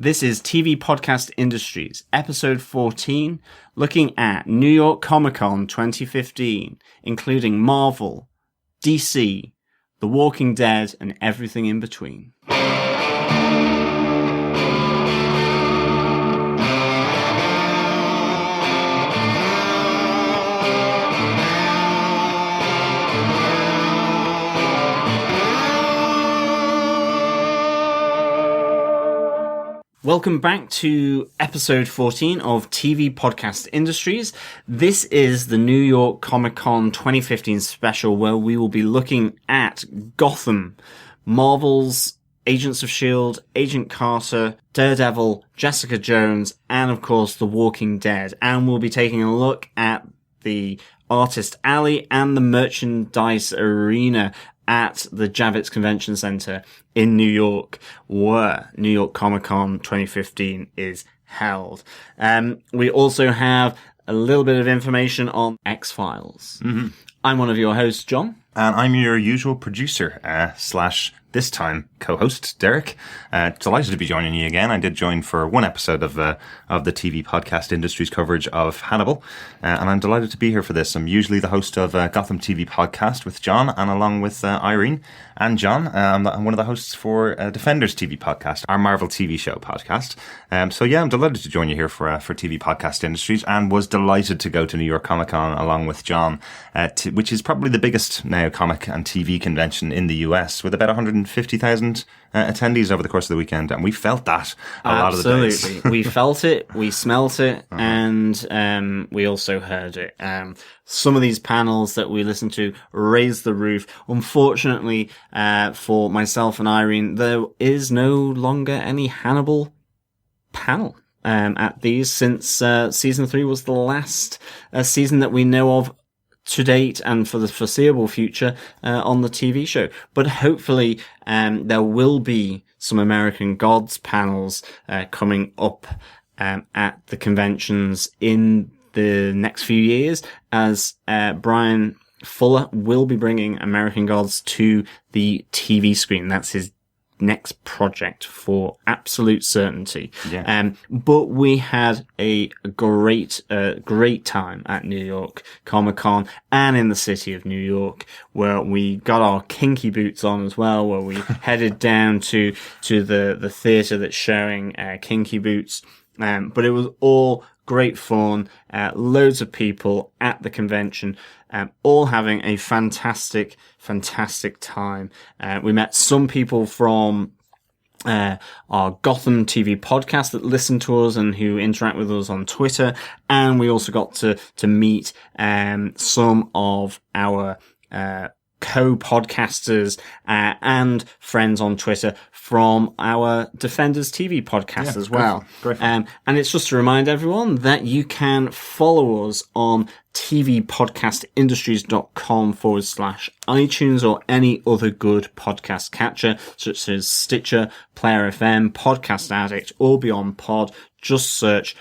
This is TV Podcast Industries, episode 14, looking at New York Comic Con 2015, including Marvel, DC, The Walking Dead, and everything in between. Welcome back to episode 14 of TV Podcast Industries. This is the New York Comic Con 2015 special where we will be looking at Gotham, Marvel's Agents of S.H.I.E.L.D., Agent Carter, Daredevil, Jessica Jones, and of course The Walking Dead. And we'll be taking a look at the Artist Alley and the merchandise arena at the Javits Convention Center in New York, where New York Comic Con 2015 is held. We also have a little bit of information on X-Files. Mm-hmm. I'm one of your hosts, John. And I'm your usual producer, slash this time co-host, Derek. Delighted to be joining you again. I did join for one episode of the TV Podcast Industries coverage of Hannibal, and I'm delighted to be here for this. I'm usually the host of Gotham TV Podcast with John, and along with Irene and John, I'm one of the hosts for Defenders TV Podcast, our Marvel TV show podcast. So yeah, I'm delighted to join you here for TV Podcast Industries, and was delighted to go to New York Comic Con along with John, which is probably the biggest now comic and TV convention in the US, with about 150,000 attendees over the course of the weekend, and we felt that a lot of the days. Absolutely. We felt it, we smelt it, and we also heard it. Some of these panels that we listened to raised the roof. Unfortunately, for myself and Irene, there is no longer any Hannibal panel at these, since season 3 was the last season that we know of to date and for the foreseeable future on the TV show. But hopefully there will be some American Gods panels coming up at the conventions in the next few years, as Brian Fuller will be bringing American Gods to the TV screen. That's his next project for absolute certainty. Yeah. But we had a great time at New York Comic Con and in the city of New York, where we got our kinky boots on as well, where we headed down to the theater that's showing Kinky Boots. But it was all great fun, loads of people at the convention, all having a fantastic time. We met some people from our Gotham TV podcast that listen to us and who interact with us on Twitter, and we also got to meet some of our co-podcasters and friends on Twitter from our Defenders TV podcast as well. Great. And it's just to remind everyone that you can follow us on tvpodcastindustries.com/iTunes or any other good podcast catcher, such as Stitcher, Player FM, Podcast Addict, or Beyond Pod. Just search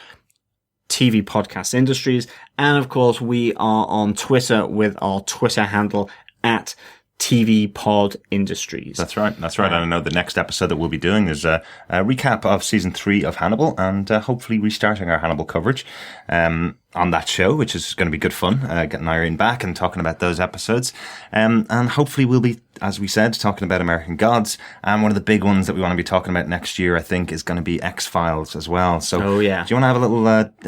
TV Podcast Industries. And of course, we are on Twitter with our Twitter handle at TV Pod Industries. That's right. And I know the next episode that we'll be doing is a recap of season 3 of Hannibal, and hopefully restarting our Hannibal coverage on that show, which is going to be good fun, getting Irene back and talking about those episodes. And hopefully we'll be, as we said, talking about American Gods. And one of the big ones that we want to be talking about next year, I think, is going to be X-Files as well. So do you want to have a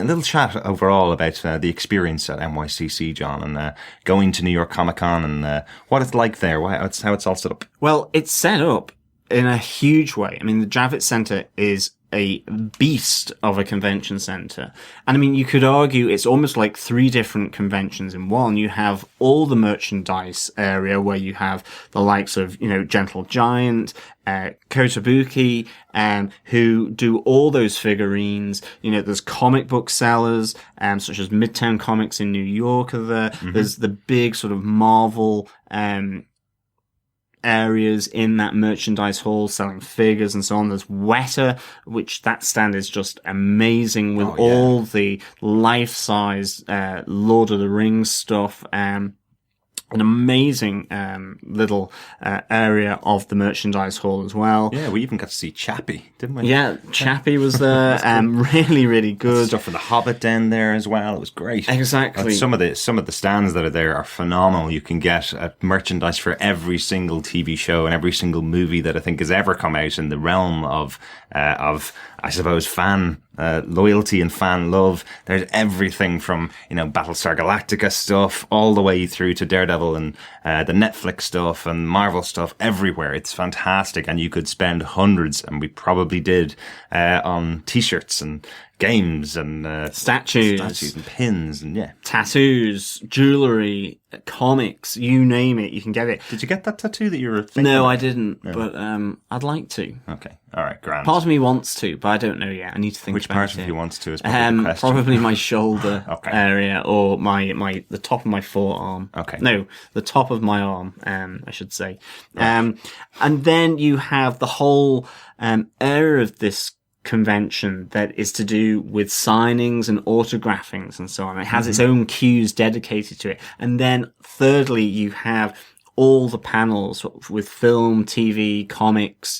little chat overall about the experience at NYCC, John, and going to New York Comic Con and what it's like there, how it's all set up? Well, it's set up in a huge way. I mean, the Javits Center is a beast of a convention center. And I mean, you could argue it's almost like 3 different conventions in one. You have all the merchandise area where you have the likes of, Gentle Giant, Kotobuki, who do all those figurines. There's comic book sellers, such as Midtown Comics in New York are there. Mm-hmm. There's the big sort of Marvel, areas in that merchandise hall selling figures and so on. There's Weta, which that stand is just amazing with all the life-size Lord of the Rings stuff. an amazing little area of the merchandise hall as well. Yeah, we even got to see Chappie, didn't we? Yeah, Chappie was there. Really, really good. Stuff for the Hobbit down there as well. It was great. Exactly. Some of the stands that are there are phenomenal. You can get merchandise for every single TV show and every single movie that I think has ever come out in the realm of I suppose fan loyalty and fan love. There's everything from Battlestar Galactica stuff all the way through to Daredevil and the Netflix stuff and Marvel stuff everywhere. It's fantastic, and you could spend hundreds, and we probably did, on T-shirts and games and statues and pins and tattoos, jewelry, comics, you name it, you can get it. Did you get that tattoo that you were thinking No, about? I didn't, but I'd like to. Okay, all right, grand. Part of me wants to, but I don't know yet. I need to think Which about part it. of you wants to is probably the question. Probably my shoulder Okay. area, or the top of my forearm. Okay. No, the top of my arm, I should say. And then you have the whole area of this convention that is to do with signings and autographings and so on. It has its own queues dedicated to it. And then thirdly, you have all the panels with film, TV, comics,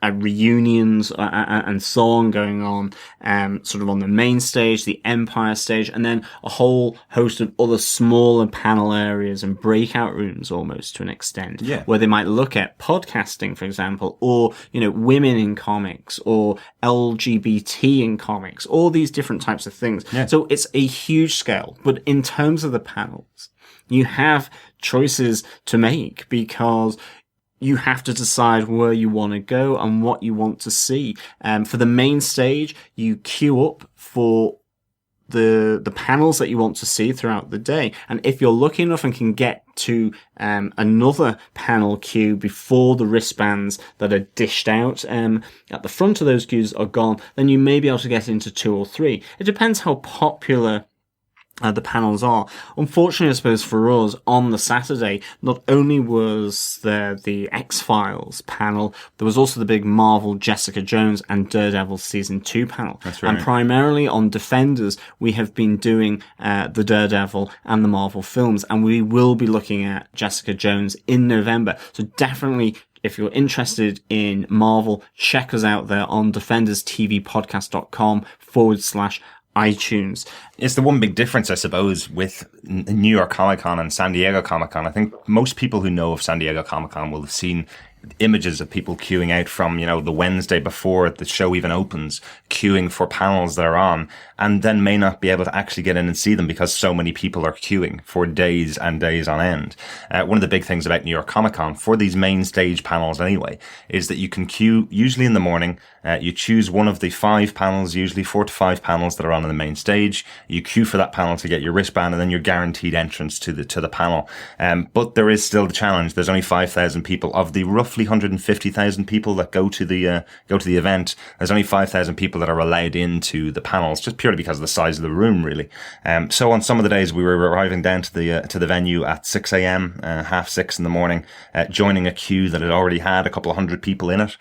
reunions, and so on going on, sort of on the main stage, the Empire stage, and then a whole host of other smaller panel areas and breakout rooms almost to an extent, where they might look at podcasting, for example, or, women in comics, or LGBT in comics, all these different types of things. Yeah. So it's a huge scale, but in terms of the panels, you have choices to make because you have to decide where you want to go and what you want to see. For the main stage, you queue up for the panels that you want to see throughout the day. And if you're lucky enough and can get to another panel queue before the wristbands that are dished out at the front of those queues are gone, then you may be able to get into 2 or 3. It depends how popular the panels are. Unfortunately, I suppose for us, on the Saturday, not only was there the X-Files panel, there was also the big Marvel Jessica Jones and Daredevil Season 2 panel. That's right. And primarily on Defenders, we have been doing the Daredevil and the Marvel films, and we will be looking at Jessica Jones in November. So definitely, if you're interested in Marvel, check us out there on defenderstvpodcast.com/iTunes. It's the one big difference, I suppose, with New York Comic Con and San Diego Comic Con. I think most people who know of San Diego Comic Con will have seen images of people queuing out from, the Wednesday before the show even opens, queuing for panels they're on, and then may not be able to actually get in and see them because so many people are queuing for days and days on end. One of the big things about New York Comic Con, for these main stage panels anyway, is that you can queue usually in the morning. You choose one of the 5 panels, usually 4 to 5 panels that are on the main stage. You queue for that panel to get your wristband, and then you're guaranteed entrance to the panel. But there is still the challenge. There's only 5,000 people of the roughly 150,000 people that go to the event. There's only 5,000 people that are allowed into the panels, just purely because of the size of the room, really. So on some of the days we were arriving down to the venue at 6 a.m., 6:30 in the morning, joining a queue that had already had a couple of hundred people in it,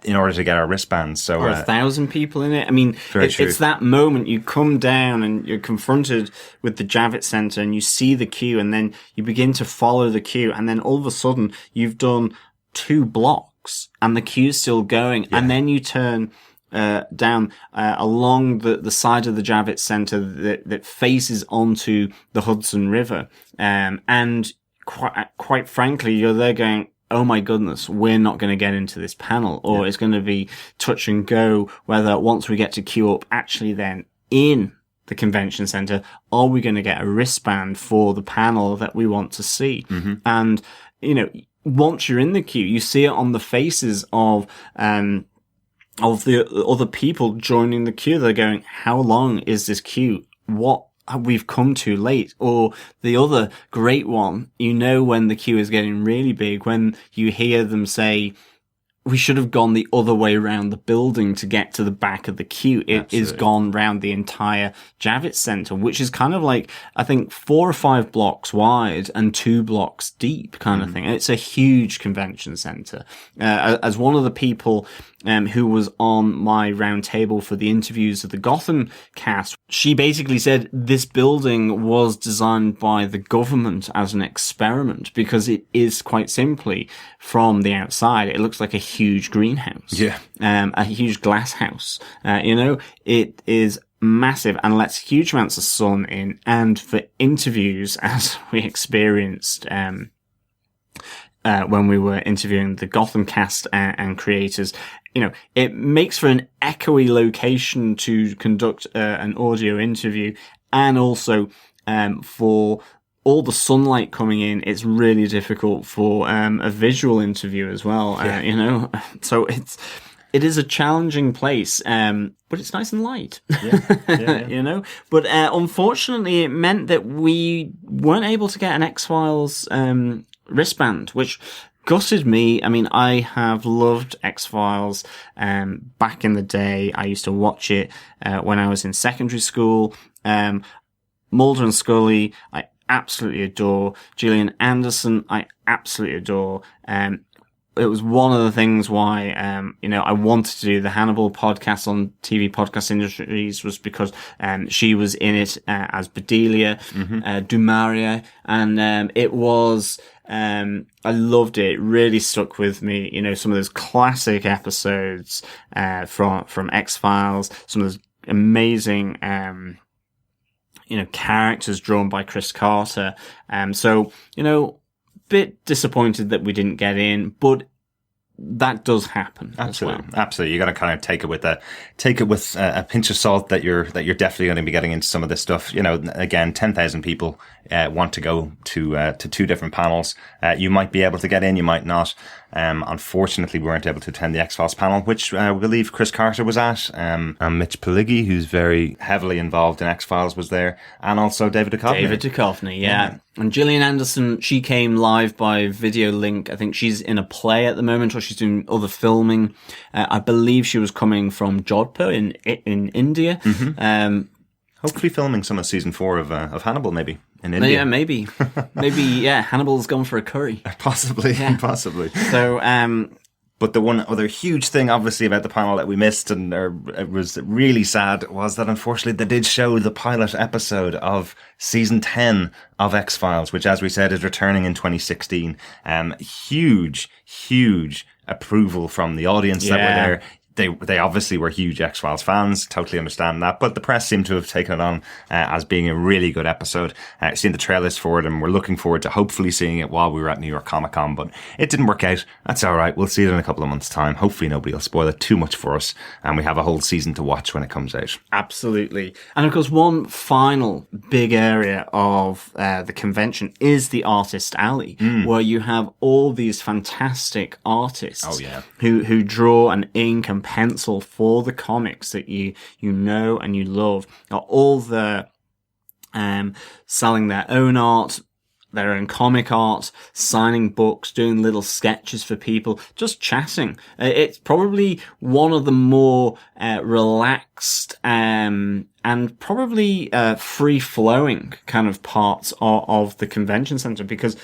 in order to get our wristbands. So, or 1,000 people in it. I mean, it's that moment you come down and you're confronted with the Javits Center and you see the queue, and then you begin to follow the queue, and then all of a sudden you've done 2 blocks and the queue's still going, and then you turn down along the side of the Javits Center that faces onto the Hudson River, and quite frankly, you're there going, oh my goodness, we're not going to get into this panel, or it's going to be touch and go whether once we get to queue up, actually then in the convention center, are we going to get a wristband for the panel that we want to see? Mm-hmm. And, once you're in the queue, you see it on the faces of the other people joining the queue. They're going, how long is this queue? What we've come too late? Or the other great one, when the queue is getting really big, when you hear them say, we should have gone the other way around the building to get to the back of the queue. It is gone round the entire Javits Center, which is kind of like, I think, 4 or 5 blocks wide and 2 blocks deep kind of thing. It's a huge convention center. As one of the people who was on my round table for the interviews of the Gotham cast, she basically said this building was designed by the government as an experiment, because it is, quite simply, from the outside, it looks like a huge greenhouse. Yeah. A huge glass house. It is massive and lets huge amounts of sun in. And for interviews, as we experienced, when we were interviewing the Gotham cast and creators, it makes for an echoey location to conduct an audio interview, and also for all the sunlight coming in, it's really difficult for a visual interview as well. Yeah. So it is a challenging place, but it's nice and light. Yeah. But unfortunately, it meant that we weren't able to get an X-Files wristband, which gutted me. I mean, I have loved X-Files back in the day. I used to watch it when I was in secondary school. Mulder and Scully, I absolutely adore. Gillian Anderson, I absolutely adore. It was one of the things why, I wanted to do the Hannibal podcast on TV Podcast Industries, was because she was in it as Bedelia du Maurier, and it was, I loved it. It really stuck with me. Some of those classic episodes from X-Files, some of those amazing characters drawn by Chris Carter. Bit disappointed that we didn't get in, but that does happen. Absolutely, as well. Absolutely. You got to kind of take it with a pinch of salt that you're definitely going to be getting into some of this stuff. Again, 10,000 people want to go to 2 different panels. You might be able to get in, you might not. Unfortunately, we weren't able to attend the X-Files panel, which we believe Chris Carter was at. And Mitch Pileggi, who's very heavily involved in X-Files, was there, and also David Duchovny. David Duchovny, yeah. And Gillian Anderson, she came live by video link. I think she's in a play at the moment, or she's doing other filming. I believe she was coming from Jodhpur in India. Hopefully filming some of season 4 of Hannibal, maybe, in India. Yeah, maybe. Hannibal's gone for a curry. Possibly. So, but the one other huge thing, obviously, about the panel that we missed and it was really sad, was that unfortunately they did show the pilot episode of season 10 of X-Files, which, as we said, is returning in 2016. Huge approval from the audience that were there. They obviously were huge X-Files fans, totally understand that, but the press seem to have taken it on as being a really good episode. Seen the trailers for it, and we're looking forward to hopefully seeing it while we were at New York Comic Con, but it didn't work out. That's alright, we'll see it in a couple of months' time. Hopefully nobody will spoil it too much for us, and we have a whole season to watch when it comes out. Absolutely. And of course, one final big area of the convention is the Artist Alley, where you have all these fantastic artists who draw and ink and pencil for the comics that you know and you love. All the selling their own art, their own comic art, signing books, doing little sketches for people, just chatting. It's probably one of the more relaxed and probably free-flowing kind of parts of the convention center, because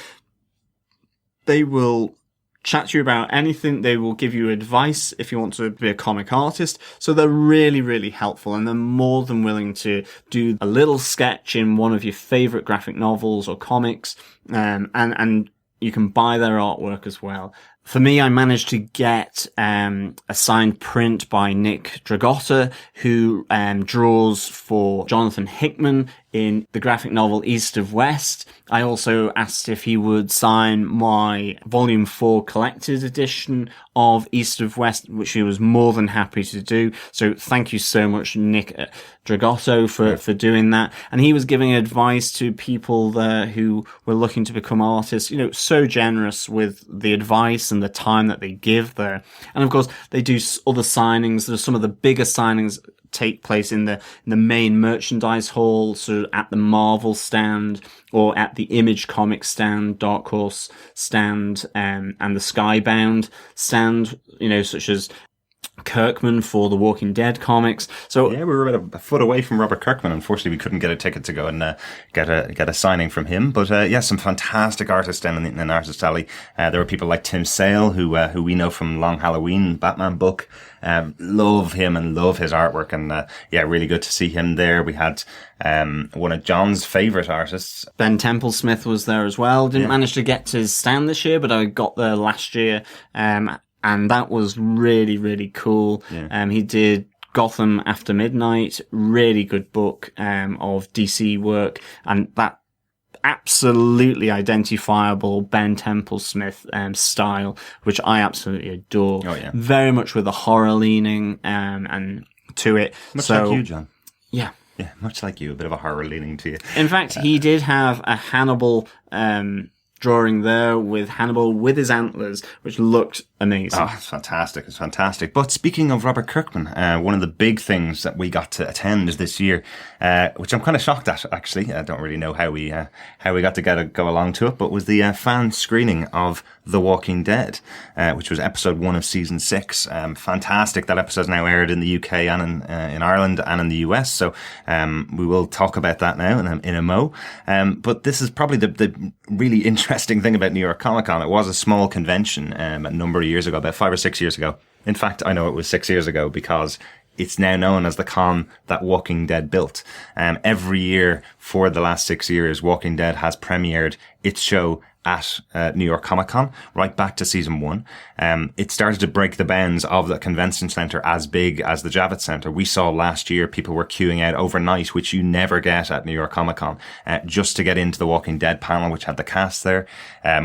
they will chat to you about anything. They will give you advice if you want to be a comic artist. So they're really, really helpful, and they're more than willing to do a little sketch in one of your favorite graphic novels or comics. And you can buy their artwork as well. For me, I managed to get a signed print by Nick Dragotta, who draws for Jonathan Hickman in the graphic novel East of West. I also asked if he would sign my Volume 4 collected edition of East of West, which he was more than happy to do. So thank you so much, Nick Dragotto, for doing that. And he was giving advice to people there who were looking to become artists, so generous with the advice and the time that they give there. And of course, they do other signings. There's some of the bigger signings take place in the main merchandise hall, sort of at the Marvel stand or at the Image Comics stand, Dark Horse stand, and the Skybound stand, such as Kirkman for the Walking Dead comics. So yeah, we were about a foot away from Robert Kirkman. Unfortunately, we couldn't get a ticket to go and get a signing from him. But yeah, some fantastic artists down in the artist alley. There were people like Tim Sale, who we know from Long Halloween Batman book. Love him and love his artwork, and yeah, really good to see him there. We had one of John's favourite artists, Ben Templesmith, was there as well. Didn't manage to get to his stand this year, but I got there last year. And that was really, really cool. Yeah. He did Gotham After Midnight, really good book of DC work, and that absolutely identifiable Ben Templesmith style, which I absolutely adore. Oh, yeah. Very much with a horror leaning and to it. Much like you, John. Yeah. Yeah, much like you, a bit of a horror leaning to you. In fact, he did have a Hannibal drawing there with Hannibal with his antlers, which looked amazing. Oh, it's fantastic. It's fantastic. But speaking of Robert Kirkman, one of the big things that we got to attend this year, which I'm kind of shocked at, actually. I don't really know how we got to go along to it, but was the fan screening of The Walking Dead, which was episode 1 of season 6. Fantastic. That episode's now aired in the UK and in Ireland and in the US. So, we will talk about that now in a mo. But this is probably the really interesting thing about New York Comic Con. It was a small convention, a number of years ago, about 5 or 6 years ago. In fact, I know it was 6 years ago because it's now known as the con that Walking Dead built. Every year for the last 6 years, Walking Dead has premiered its show at New York Comic Con, right back to season 1. It started to break the bounds of the convention center as big as the Javits Center. We saw last year people were queuing out overnight, which you never get at New York Comic Con, just to get into the Walking Dead panel, which had the cast there.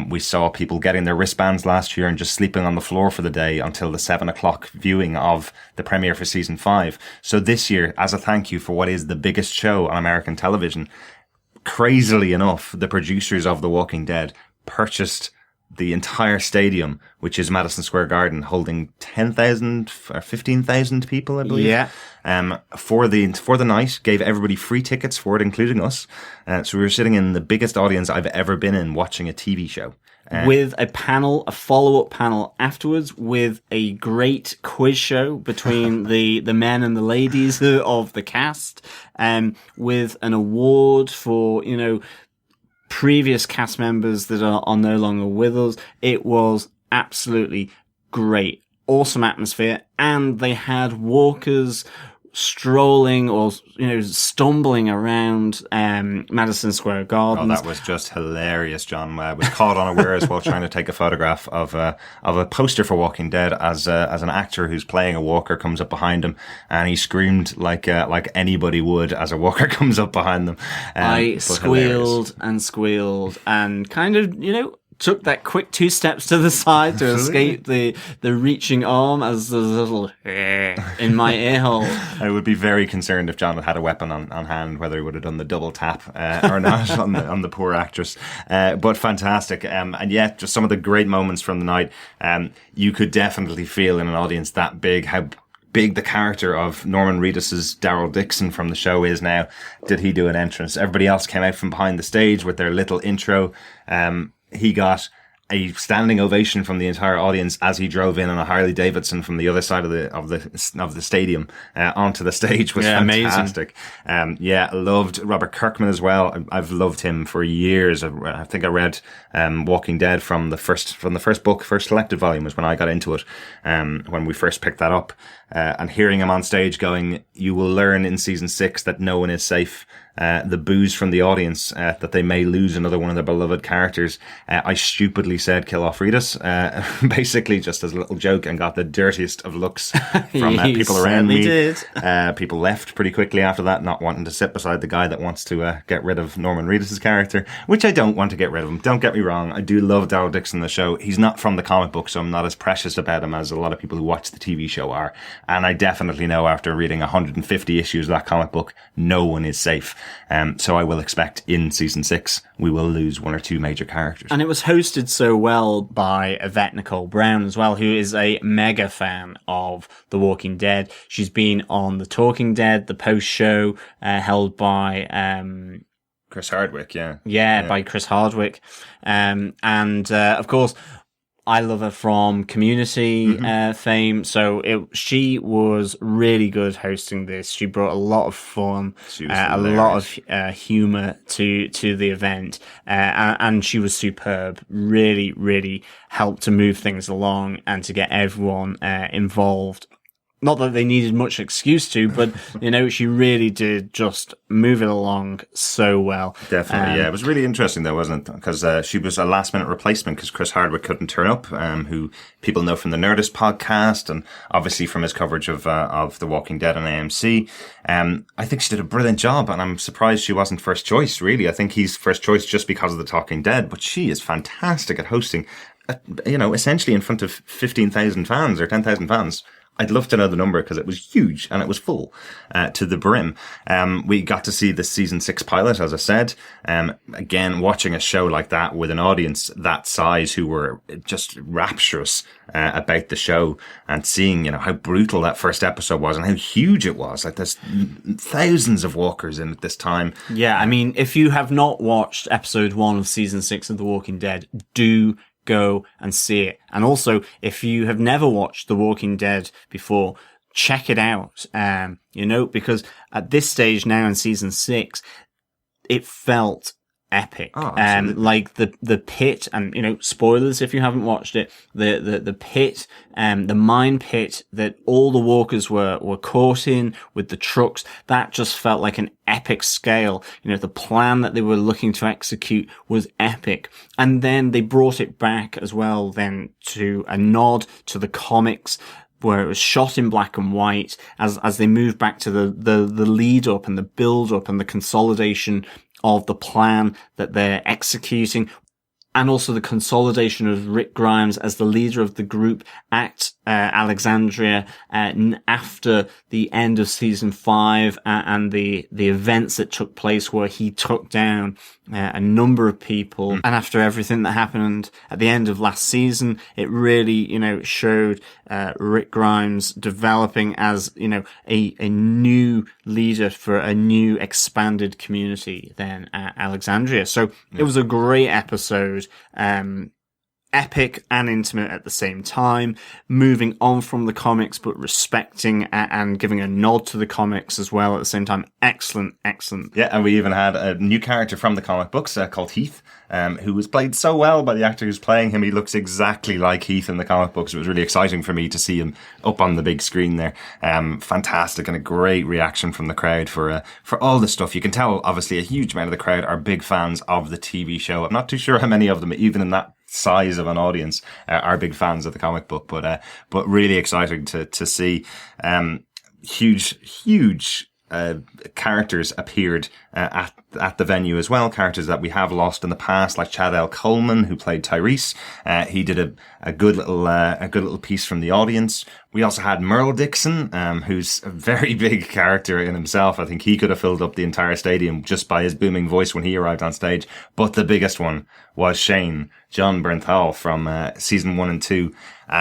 We saw people getting their wristbands last year and just sleeping on the floor for the day until the 7:00 viewing of the premiere for season 5. So this year, as a thank you for what is the biggest show on American television, crazily enough, the producers of The Walking Dead purchased the entire stadium, which is Madison Square Garden, holding 10,000 or 15,000 people, I believe. Yeah. For the night, gave everybody free tickets for it, including us. So we were sitting in the biggest audience I've ever been in watching a TV show. With a follow-up panel afterwards, with a great quiz show between the men and the ladies of the cast, with an award for, previous cast members that are no longer with us. It was absolutely great. Awesome atmosphere. And they had walkers strolling or, stumbling around Madison Square Garden. Oh, that was just hilarious, John. I was caught unawares while trying to take a photograph of a poster for Walking Dead as an actor who's playing a walker comes up behind him, and he screamed like anybody would as a walker comes up behind them. I squealed and squealed and kind of, took that quick 2 steps to the side to escape the reaching arm as the little in my ear hole. I would be very concerned if John had a weapon on hand, whether he would have done the double tap or not on the poor actress. But fantastic. And yet, just some of the great moments from the night. You could definitely feel in an audience that big how big the character of Norman Reedus's Daryl Dixon from the show is now. Did he do an entrance? Everybody else came out from behind the stage with their little intro. He got a standing ovation from the entire audience as he drove in on a Harley Davidson from the other side of the stadium onto the stage. Was fantastic. Amazing. Loved Robert Kirkman as well. I've loved him for years. I think I read Walking Dead from the first book, first selected volume was when I got into it. When we first picked that up, and hearing him on stage going, "You will learn in season 6 that no one is safe." The boos from the audience, that they may lose another one of their beloved characters. I stupidly said kill off Reedus, basically just as a little joke, and got the dirtiest of looks from people around me. People left pretty quickly after that, not wanting to sit beside the guy that wants to get rid of Norman Reedus' character, which I don't want to get rid of him. Don't get me wrong. I do love Daryl Dixon, the show. He's not from the comic book, so I'm not as precious about him as a lot of people who watch the TV show are. And I definitely know after reading 150 issues of that comic book, no one is safe. So I will expect in season 6, we will lose one or two major characters. And it was hosted so well by Yvette Nicole Brown as well, who is a mega fan of The Walking Dead. She's been on The Talking Dead, the post show held by Chris Hardwick, by Chris Hardwick. Of course, I love her from Community fame, so she was really good hosting this. She brought a lot of fun, a lot of humor to the event, and she was superb. Really, really helped to move things along and to get everyone involved. Not that they needed much excuse to, but, she really did just move it along so well. Definitely, yeah. It was really interesting, though, wasn't it? Because she was a last-minute replacement because Chris Hardwick couldn't turn up, who people know from the Nerdist podcast and obviously from his coverage of The Walking Dead on AMC. I think she did a brilliant job, and I'm surprised she wasn't first choice, really. I think he's first choice just because of The Talking Dead, but she is fantastic at hosting, essentially in front of 15,000 fans or 10,000 fans. I'd love to know the number because it was huge and it was full to the brim. We got to see the season 6 pilot, as I said. Again, watching a show like that with an audience that size who were just rapturous about the show and seeing, how brutal that first episode was and how huge it was. Like there's thousands of walkers in at this time. Yeah, I mean, if you have not watched episode 1 of season 6 of The Walking Dead, do go and see it. And also, if you have never watched The Walking Dead before, check it out. Because at this stage now in season 6, it felt epic. Like the pit, and spoilers if you haven't watched it, the pit, the mine pit that all the walkers were caught in with the trucks, that just felt like an epic scale. The plan that they were looking to execute was epic. And then they brought it back as well then to a nod to the comics, where it was shot in black and white as they moved back to the lead up and the build up and the consolidation of the plan that they're executing, and also the consolidation of Rick Grimes as the leader of the group at Alexandria after the end of season 5 and the events that took place where he took down a number of people. And after everything that happened at the end of last season, it really, showed Rick Grimes developing as, a new leader for a new expanded community then at Alexandria. So it was a great episode. Epic and intimate at the same time, moving on from the comics, but respecting and giving a nod to the comics as well at the same time. Excellent. Yeah, and we even had a new character from the comic books called Heath, who was played so well by the actor who's playing him. He looks exactly like Heath in the comic books. It was really exciting for me to see him up on the big screen there. Fantastic, and a great reaction from the crowd for all the stuff. You can tell, obviously, a huge amount of the crowd are big fans of the TV show. I'm not too sure how many of them, even in that size of an audience, are big fans of the comic book, but really exciting to see. Huge characters appeared at the venue as well. Characters that we have lost in the past, like Chad L. Coleman, who played Tyrese. He did a good little piece from the audience. We also had Merle Dixon, who's a very big character in himself. I think he could have filled up the entire stadium just by his booming voice when he arrived on stage. But the biggest one was Shane, John Bernthal from season 1 and 2.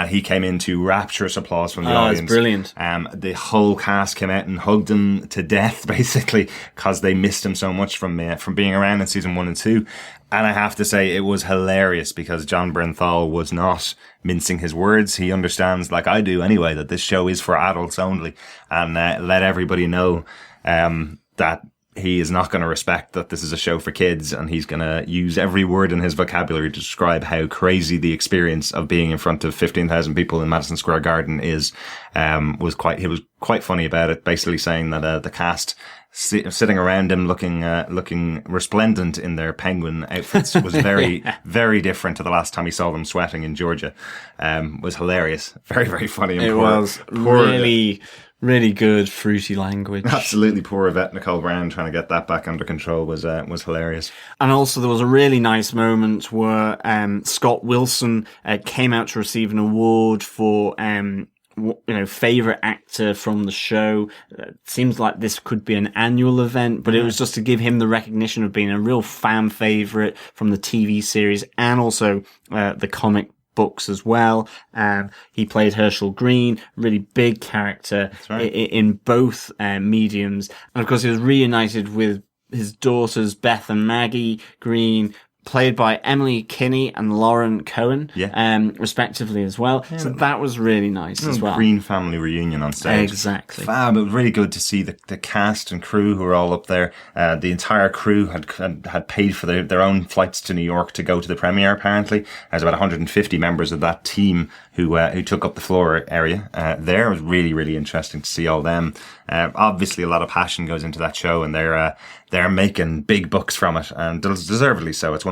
He came into rapturous applause from the audience. It's brilliant. The whole cast came out and hugged him to death, basically, because they missed him so much from being around in season 1 and 2. And I have to say, it was hilarious because John Bernthal was not mincing his words. He understands, like I do anyway, that this show is for adults only, and let everybody know that he is not going to respect that this is a show for kids, and he's going to use every word in his vocabulary to describe how crazy the experience of being in front of 15,000 people in Madison Square Garden is. He was quite funny about it, basically saying that the cast sitting around him looking resplendent in their penguin outfits was very, very different to the last time he saw them sweating in Georgia. Was hilarious. Very, very funny. And it was really, really good, fruity language. Absolutely. Poor Yvette Nicole Brown trying to get that back under control was hilarious. And also there was a really nice moment where Scott Wilson came out to receive an award for favorite actor from the show. Seems like this could be an annual event, but it was just to give him the recognition of being a real fan favorite from the TV series and also the comic books as well. He played Herschel Green, really big character in both mediums. And of course, he was reunited with his daughters, Beth and Maggie Green, played by Emily Kinney and Lauren Cohen, respectively as well. Yeah. So that was really nice as well. Green family reunion on stage. Exactly. Fab. It was really good to see the cast and crew who were all up there. The entire crew had paid for their own flights to New York to go to the premiere, apparently. There's about 150 members of that team who took up the floor area there. It was really, really interesting to see all them. Obviously, a lot of passion goes into that show, and they're making big bucks from it, and deservedly so. It's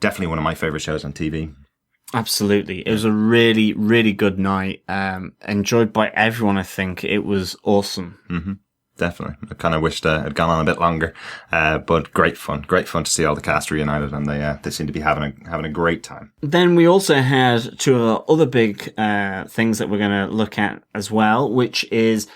definitely one of my favorite shows on TV. Absolutely. It was a really, really good night. Enjoyed by everyone, I think. It was awesome. Mm-hmm. Definitely. I kind of wished it had gone on a bit longer, but great fun to see all the cast reunited, and they seem to be having a great time. Then we also had two of the other big things that we're going to look at as well, which is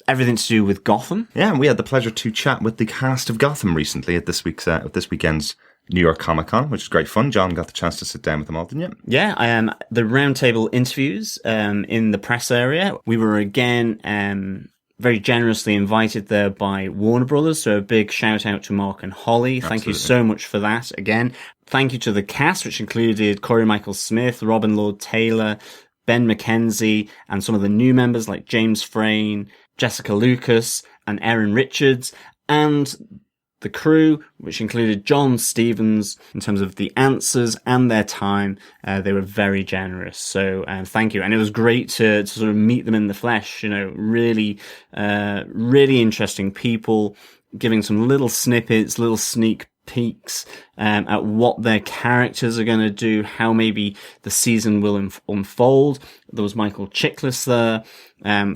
everything to do with Gotham. Yeah, and we had the pleasure to chat with the cast of Gotham recently at this weekend's New York Comic Con, which is great fun. John got the chance to sit down with them all, didn't you? Yeah, the roundtable interviews in the press area. We were again very generously invited there by Warner Brothers, so a big shout out to Mark and Holly. Absolutely. Thank you so much for that again. Thank you to the cast, which included Corey Michael Smith, Robin Lord Taylor, Ben McKenzie, and some of the new members like James Frain, Jessica Lucas, and Erin Richards, and the crew, which included John Stevens, in terms of the answers and their time. They were very generous. So, thank you. And it was great to sort of meet them in the flesh, really, really interesting people, giving some little snippets, little sneak peeks at what their characters are going to do, how maybe the season will unfold. There was Michael Chiklis there.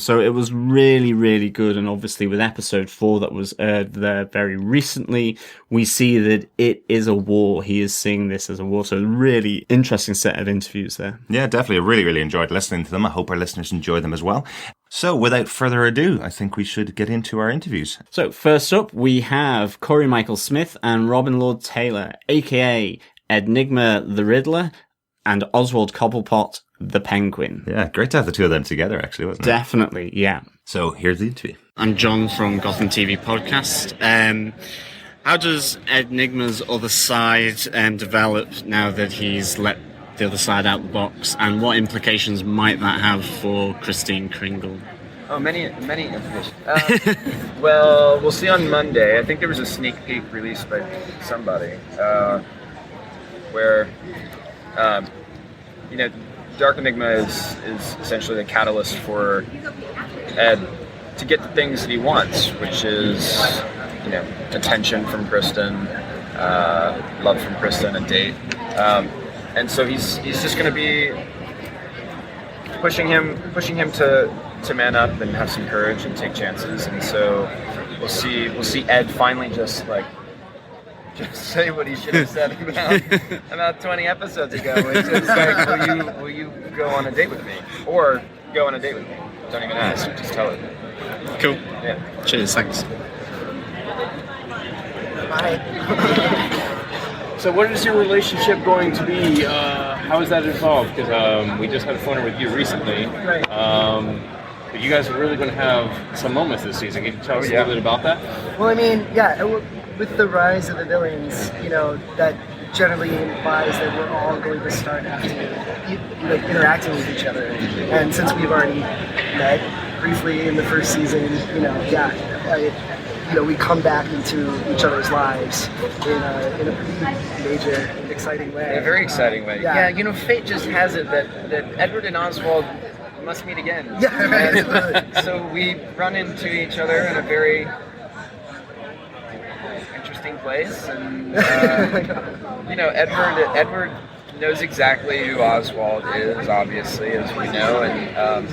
So it was really, really good. And obviously with episode 4 that was aired there very recently, we see that it is a war. He is seeing this as a war. So really interesting set of interviews there. Yeah, definitely. I really, really enjoyed listening to them. I hope our listeners enjoy them as well. So without further ado, I think we should get into our interviews. So first up, we have Corey Michael Smith and Robin Lord Taylor, aka Enigma the Riddler and Oswald Cobblepot the Penguin. Yeah, great to have the two of them together, actually, wasn't it? Definitely, yeah. So here's the interview. I'm John from Gotham TV Podcast. How does Enigma's other side develop now that he's let the other side out the box, and what implications might that have for Christine Kringle? Oh, many implications. Well, we'll see on Monday. I think there was a sneak peek released by somebody where, Dark Enigma is essentially the catalyst for Ed to get the things that he wants, which is, attention from Kristen, love from Kristen, a date. And so he's just going to be pushing him to man up and have some courage and take chances. And so we'll see Ed finally just say what he should have said about 20 episodes ago, which is like, will you go on a date with me, or go on a date with me? Don't even ask, just tell it. Cool. Yeah. Cheers. Thanks. Bye. So what is your relationship going to be? How is that involved? Because we just had a phone with you recently. Right. But you guys are really going to have some moments this season. Can you tell us a little bit about that? Well, I mean, yeah, with the rise of the villains, that generally implies that we're all going to start having, interacting with each other. And since we've already met briefly in the first season, we come back into each other's lives in a pretty major, exciting way. In a very exciting way. Yeah, fate just has it that Edward and Oswald must meet again. Yeah, right. So we run into each other in a very interesting place, and Edward knows exactly who Oswald is, obviously, as we know, and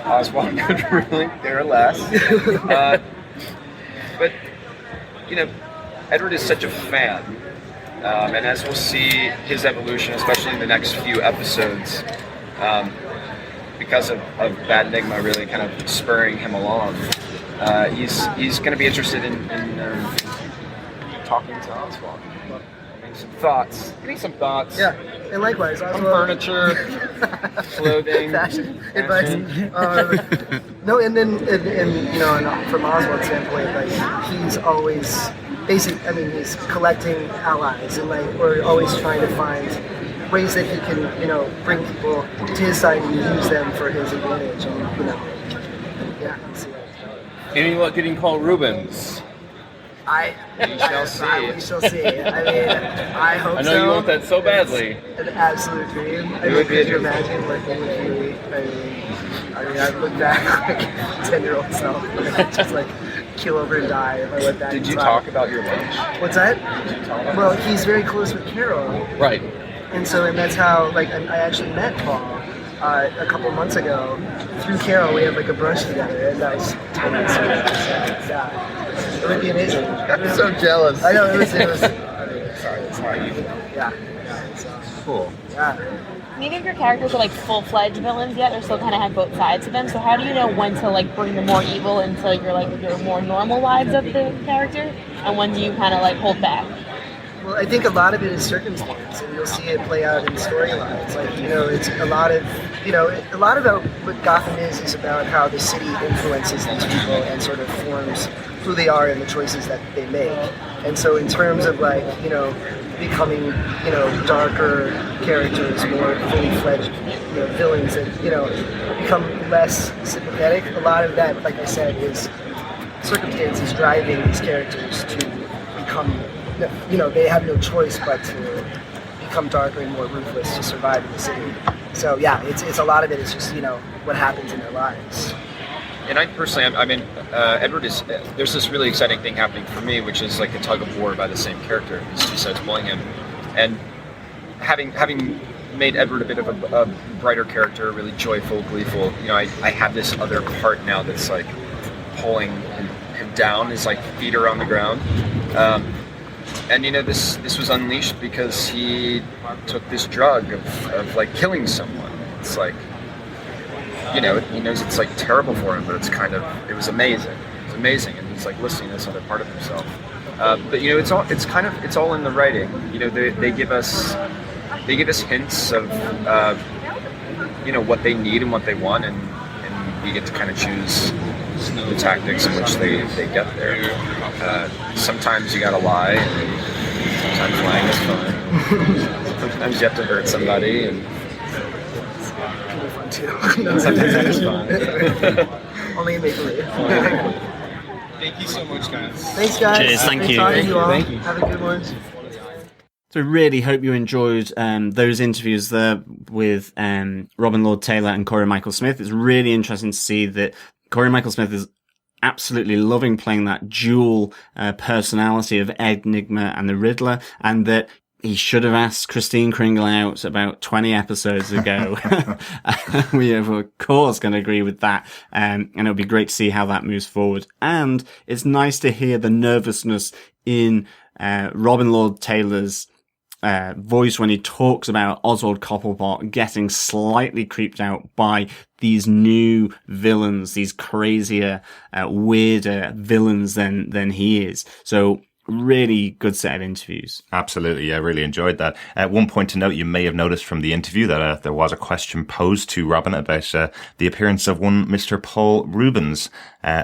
Oswald could really care less. But, Edward is such a fan, and as we'll see his evolution, especially in the next few episodes, because of Bad Enigma really kind of spurring him along, he's going to be interested in talking to Oswald. Getting some thoughts. Yeah, and likewise, Some furniture, clothing, fashion advice. No, and then and from Oswald's standpoint, like he's always basically, I mean, he's collecting allies, and like we're always trying to find ways that he can, bring people to his side and use them for his advantage, and yeah. So, Any luck getting Paul Rubens? We shall see. We shall see. I mean, I hope so. I know you want that so badly. An absolute dream. I mean, could you imagine working with you? I mean, I look back like 10-year-old self, and I'd just like keel over and die if I went back. Did you talk about your lunch? What's that? Well, he's very close with Carol, Right. and that's how like I actually met Paul a couple months ago through Carol. We had like a brunch together, and that was totally surreal. Yeah. It would be amazing. I'm so jealous. I know it was. I mean, sorry, it's not you. Yeah. Cool. Yeah. Neither of your characters are like full-fledged villains yet. They still kind of have both sides to them. So how do you know when to like bring the more evil into your more normal lives of the character, and when do you kind of like hold back? Well, I think a lot of it is circumstance, and you'll see it play out in storylines. Like, it's a lot about what Gotham is about how the city influences these people and sort of forms who they are and the choices that they make. And so in terms of like, becoming, darker characters, more fully fledged, villains that, become less sympathetic, a lot of that, like I said, is circumstances driving these characters to become, they have no choice but to become darker and more ruthless to survive in the city. So yeah, it's a lot of it is just, what happens in their lives. And I personally, Edward is. There's this really exciting thing happening for me, which is like a tug of war by the same character. These two sides pulling him, and having made Edward a bit of a brighter character, really joyful, gleeful. I have this other part now that's like pulling him down. His like feet are on the ground, and this was unleashed because he took this drug of like killing someone. It's like. He knows it's like terrible for him, but it was amazing. It's amazing, and he's like listening to this other part of himself. But it's all in the writing. They give us hints of what they need and what they want, and we get to kind of choose the tactics in which they get there. Sometimes you gotta lie, and sometimes lying is fun. Sometimes you have to hurt somebody, and Too. sometimes that is fun. Only in make-believe. Thank you so much, guys. Thanks, guys. Cheers, thank Great you. talking to you all. Thank you. Have a good one. So really hope you enjoyed those interviews there with Robin Lord Taylor and Corey Michael Smith. It's really interesting to see that Corey Michael Smith is absolutely loving playing that dual personality of Ed Nigma and the Riddler, and that he should have asked Christine Kringle out about 20 episodes ago. We are, of course, going to agree with that. And it'll be great to see how that moves forward. And it's nice to hear the nervousness in Robin Lord Taylor's voice when he talks about Oswald Cobblepot getting slightly creeped out by these new villains, these crazier, weirder villains than he is. So, really good set of interviews. Absolutely, yeah, really enjoyed that. At one point to note, you may have noticed from the interview that there was a question posed to Robin about the appearance of one Mr. Paul Rubens,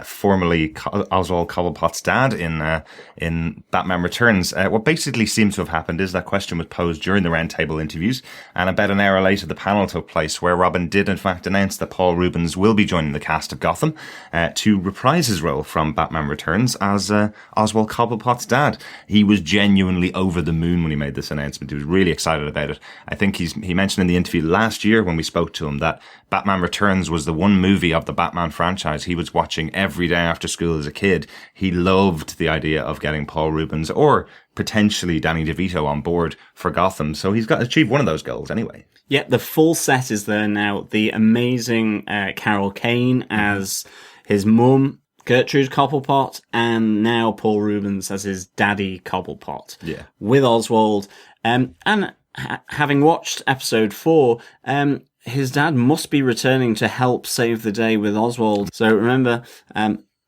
formerly Oswald Cobblepot's dad in Batman Returns. What basically seems to have happened is that question was posed during the roundtable interviews, and about an hour later the panel took place where Robin did in fact announce that Paul Rubens will be joining the cast of Gotham to reprise his role from Batman Returns as Oswald Cobblepot's dad. He was genuinely over the moon when he made this announcement. He was really excited about it. I think he mentioned in the interview last year when we spoke to him that Batman Returns was the one movie of the Batman franchise he was watching every day after school as a kid. He loved the idea of getting Paul Rubens or potentially Danny DeVito on board for Gotham. So he's got to achieve one of those goals anyway. Yeah, the full set is there now. The amazing Carol Kane as his mum, Gertrude Cobblepot, and now Paul Rubens as his daddy Cobblepot. Yeah. With Oswald. And having watched episode 4, his dad must be returning to help save the day with Oswald. So remember,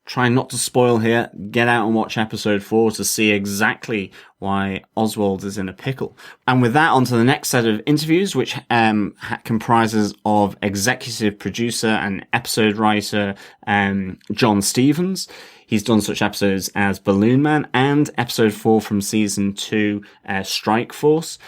try not to spoil here. Get out and watch episode 4 to see exactly why Oswald is in a pickle. And with that, on to the next set of interviews, which comprises of executive producer and episode writer John Stevens. He's done such episodes as Balloon Man and episode 4 from season 2, Strike Force.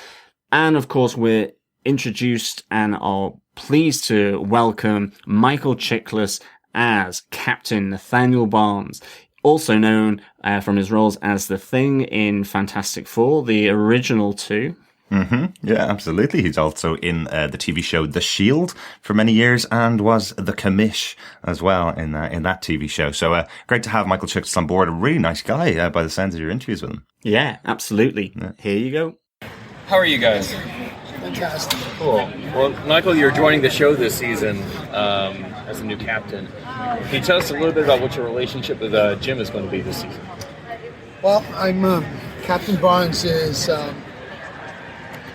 And of course, we're introduced and are pleased to welcome Michael Chiklis as Captain Nathaniel Barnes, also known from his roles as The Thing in Fantastic Four, the original 2. Yeah, absolutely. He's also in the TV show The Shield for many years and was the commish as well in that TV show. So great to have Michael Chiklis on board. A really nice guy by the sounds of your interviews with him. Yeah, absolutely. Yeah. Here you go. How are you guys? Fantastic. Cool. Well, Michael, you're joining the show this season as a new captain. Can you tell us a little bit about what your relationship with Jim is going to be this season? Well, I'm Captain Barnes is.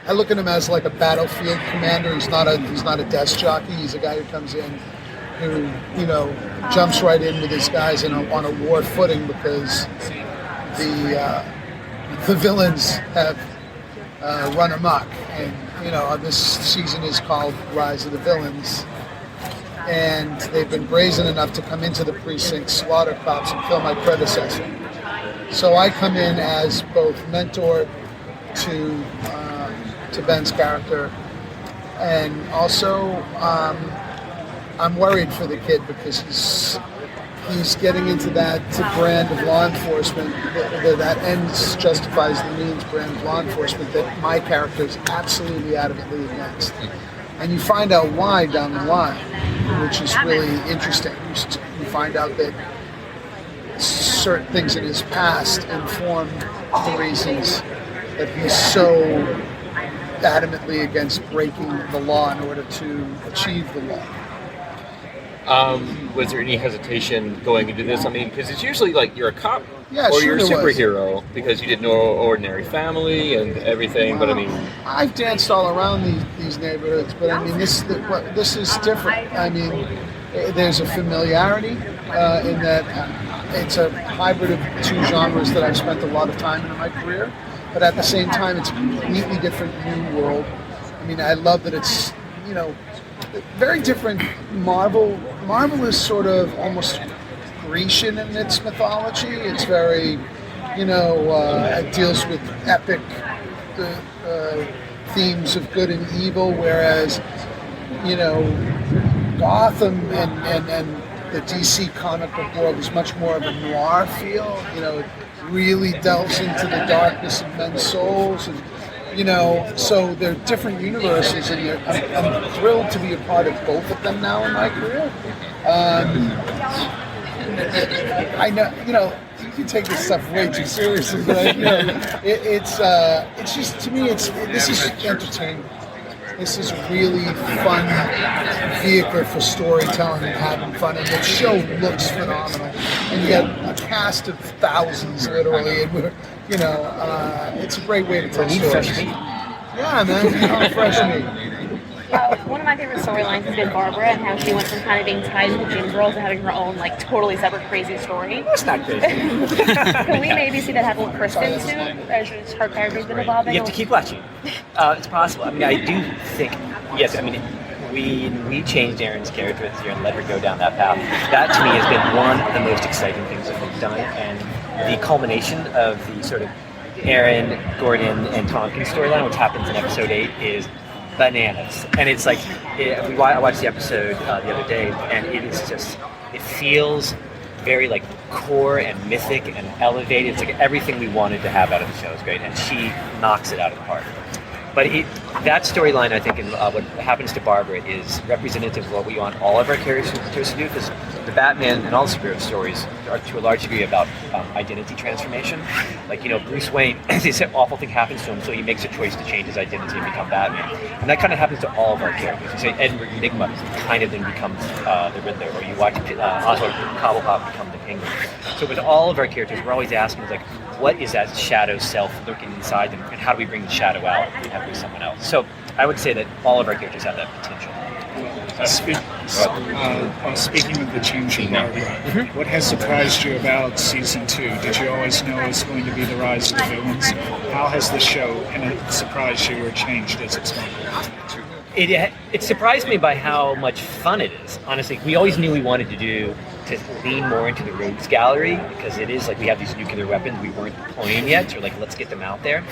I look at him as like a battlefield commander. He's not a desk jockey. He's a guy who comes in, who jumps right in with his guys on a war footing because the villains have run amok, and this season is called Rise of the Villains, and they've been brazen enough to come into the precinct, slaughter cops, and kill my predecessor. So I come in as both mentor to Ben's character, and also I'm worried for the kid because he's getting into that brand of law enforcement, that ends justifies the means brand of law enforcement that my character is absolutely adamantly against. And you find out why down the line, which is really interesting. You find out that certain things in his past inform the reasons that he's so adamantly against breaking the law in order to achieve the law. Was there any hesitation going into this? I mean, because it's usually like you're a cop or you're a superhero because you did No Ordinary Family and everything. Well, but I mean, I've danced all around these neighborhoods, but I mean, this is different. I mean, there's a familiarity in that it's a hybrid of two genres that I've spent a lot of time in my career, but at the same time, it's a completely different new world. I mean, I love that it's very different. Marvel is sort of almost Grecian in its mythology. It's very, it deals with epic themes of good and evil, whereas, Gotham and the DC comic book world is much more of a noir feel. It really delves into the darkness of men's souls, and so they're different universes, and I'm thrilled to be a part of both of them now in my career. I know, you can take this stuff way too seriously, but it's just, to me, this is entertainment. This is a really fun vehicle for storytelling and having fun, and the show looks phenomenal. And you get a cast of thousands, literally, and we're, it's a great way to tell stories. Yeah, man, fresh meat. One of my favorite storylines has been Barbara and how she went from kind of being tied to the gym girl to having her own, totally separate crazy story. That's not crazy. Can we maybe see that happen with Kristen too? As her character's been evolving? You have to keep watching. It's possible. I mean, I do think, yes, I mean, we changed Erin's character this year and let her go down that path. That, to me, has been one of the most exciting things that we've done, and the culmination of the sort of Erin, Gordon, and Tompkins storyline, which happens in episode 8, is bananas. And it's like, I watched the episode the other day, and it feels very core and mythic and elevated. It's like everything we wanted to have out of the show is great, and she knocks it out of the park. But that storyline, I think, and what happens to Barbara is representative of what we want all of our characters to do, because the Batman and all the superhero stories are to a large degree about identity transformation. Bruce Wayne, this awful thing happens to him, so he makes a choice to change his identity and become Batman. And that kind of happens to all of our characters. You say Edward Nygma kind of then becomes the Riddler, or you watch Oswald Cobblepot become the Penguin. So with all of our characters, we're always asking, what is that shadow self lurking inside them, and how do we bring the shadow out and have it be someone else? So I would say that all of our characters have that potential. Speaking of the change of guard, what has surprised you about season 2? Did you always know it was going to be the rise of the villains? How has the show surprised you or changed as it's gone along? It surprised me by how much fun it is. Honestly, we always knew we wanted to lean more into the rogues gallery, because it is like we have these nuclear weapons we weren't deploying yet, so like let's get them out there.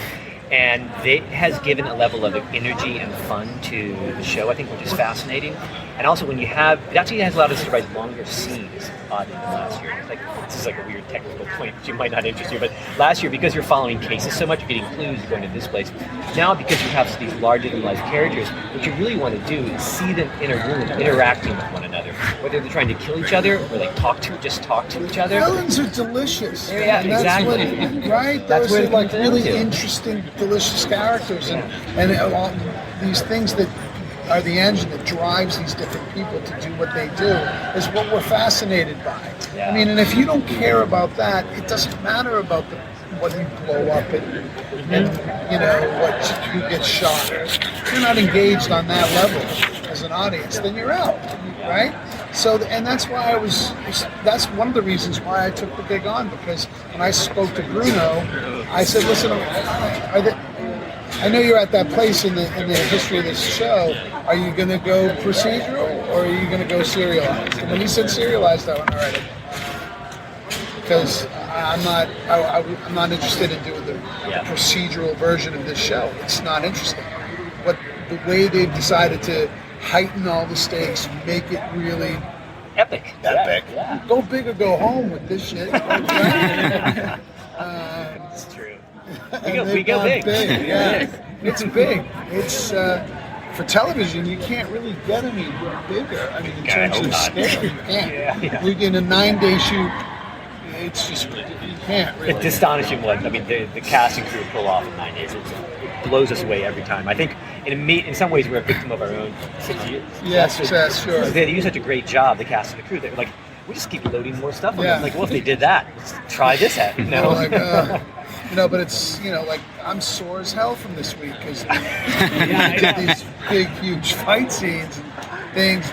And it has given a level of energy and fun to the show, I think, which is fascinating. And also, it actually has allowed us to write longer scenes, oddly, than last year. Like, this is like a weird technical point which you might not interest you, but last year, because you're following cases so much, you're getting clues, you're going to this place. Now, because you have these larger-than-life characters, what you really want to do is see them in a room interacting with one another, whether they're trying to kill each other or like talk to each other. Villains are delicious. Yeah, and that's exactly. Right? That's Those where are it like comes down really to. interesting, delicious characters, and all these things that are the engine that drives these different people to do what they do is what we're fascinated by. Yeah. I mean, and if you don't care about that, it doesn't matter about what you blow up and you know who gets shot. If you're not engaged on that level as an audience, then you're out, right? So, and that's why that's one of the reasons why I took the gig on, because when I spoke to Bruno, I said, listen, I know you're at that place in the history of this show. Are you going to go procedural or are you going to go serialized? And when he said serialized, I went, all right, because I'm not interested in doing the procedural version of this show. It's not interesting. The way they've decided to heighten all the stakes, make it really epic. Yeah. Go big or go home with this shit. It's true. We go big. Yeah. It's big. It's for television. You can't really get any bigger. I mean, in terms of scale, you can't. Yeah. We get a 9-day shoot. It's just you can't really. It's astonishing what the cast and crew pull off in 9 days. It blows us away every time. I think in some ways we're a victim of our own success. Yes, sure. They do such a great job, the cast and the crew. They're like, we just keep loading more stuff on them. Like, well, if they did that, let's try this out. You know? But it's like I'm sore as hell from this week because we did these big, huge fight scenes and things,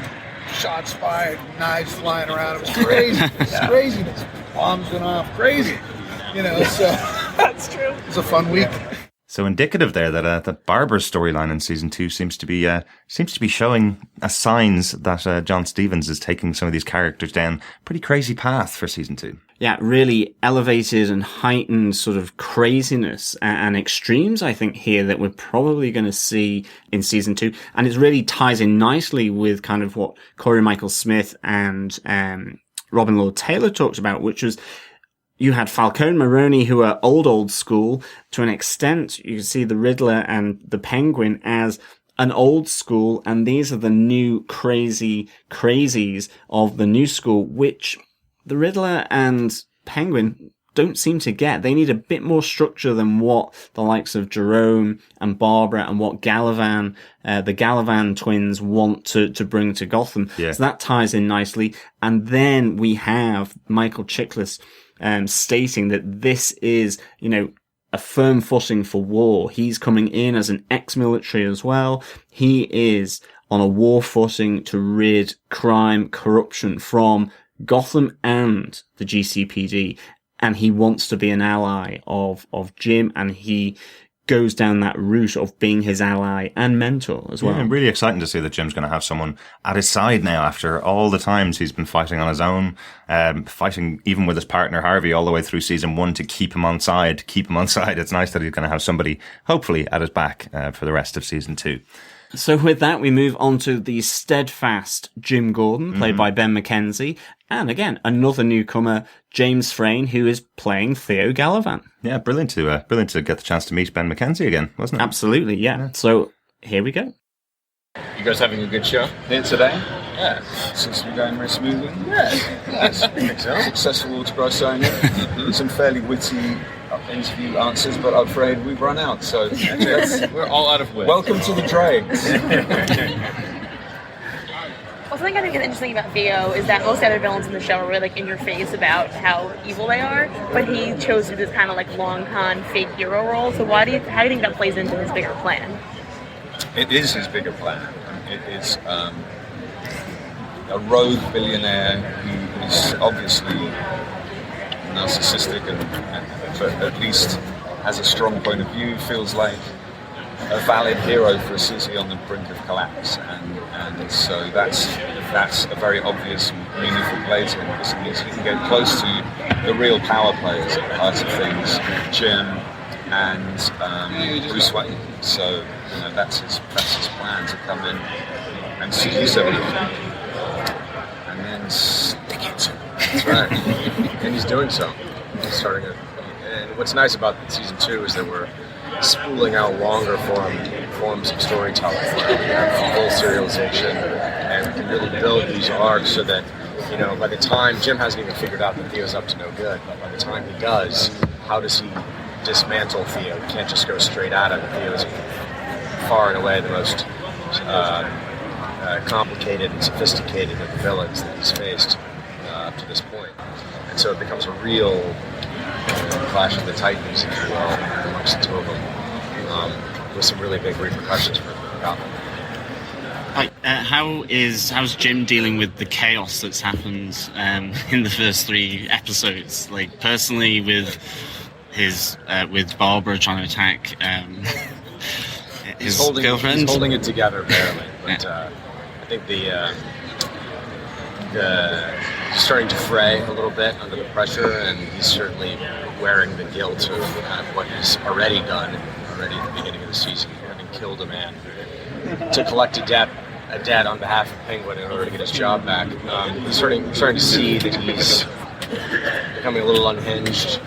shots fired, knives flying around. It was crazy. It was craziness. Bombs went off. Crazy. So that's true. It was a fun week. So indicative there that Barbara's storyline in season 2 seems to be showing signs that John Stevens is taking some of these characters down a pretty crazy path for season 2. Yeah, really elevated and heightened sort of craziness and extremes, I think, here that we're probably going to see in season 2. And it really ties in nicely with kind of what Corey Michael Smith and Robin Lord Taylor talked about, which was you had Falcone Maroni, who are old school. To an extent, you can see the Riddler and the Penguin as an old school, and these are the new crazies of the new school, which the Riddler and Penguin don't seem to get. They need a bit more structure than what the likes of Jerome and Barbara and what Galavan, the Galavan twins want to bring to Gotham. Yeah. So that ties in nicely. And then we have Michael Chiklis stating that this is, a firm footing for war. He's coming in as an ex-military as well. He is on a war footing to rid crime, corruption from Gotham and the GCPD. And he wants to be an ally of Jim, and he goes down that route of being his ally and mentor as well. Yeah, really exciting to see that Jim's going to have someone at his side now after all the times he's been fighting on his own, fighting even with his partner Harvey all the way through season 1 to keep him on side. It's nice that he's going to have somebody hopefully at his back for the rest of season 2. So with that, we move on to the steadfast Jim Gordon, played by Ben McKenzie. And again, another newcomer, James Frain, who is playing Theo Galavan. Yeah, brilliant to get the chance to meet Ben McKenzie again, wasn't it? Absolutely, yeah. So here we go. You guys having a good show here today? Yeah, seems to be going very smoothly. Yeah, successful Express owner. Some fairly witty interview answers, but I'm afraid we've run out. So we're all out of wit. Welcome to the dregs. Well, something I think is interesting about Theo is that most of the other villains in the show are really in your face about how evil they are, but he chose to do this kind of long con fake hero role. So how do you think that plays into his bigger plan? It is his bigger plan. It is a rogue billionaire who is obviously narcissistic and but at least has a strong point of view, feels like a valid hero for a city on the brink of collapse, and so that's a very obvious, meaningful play to him. This means he can get close to the real power players at the heart of things, Jim and Bruce Wayne. So that's his plan, to come in and seduce everything, and then stick it. That's right, and he's doing so. He's starting it. And what's nice about season 2 is that we're spooling out longer forms of storytelling, where we have full serialization, and we can really build these arcs so that, by the time Jim hasn't even figured out that Theo's up to no good, but by the time he does, how does he dismantle Theo? He can't just go straight at him. Theo's far and away the most complicated and sophisticated of the villains that he's faced up to this point. And so it becomes a real clash of the titans, if you will, amongst the two of them, with some really big repercussions for Gotham. How's Jim dealing with the chaos that's happened in the first 3 episodes? Like, personally, with his with Barbara trying to attack his girlfriend. He's holding it together barely, but I think he's starting to fray a little bit under the pressure, and he's certainly wearing the guilt of kind of what he's already done already at the beginning of the season, having killed a man to collect a debt on behalf of Penguin in order to get his job back. He's starting to see that he's becoming a little unhinged,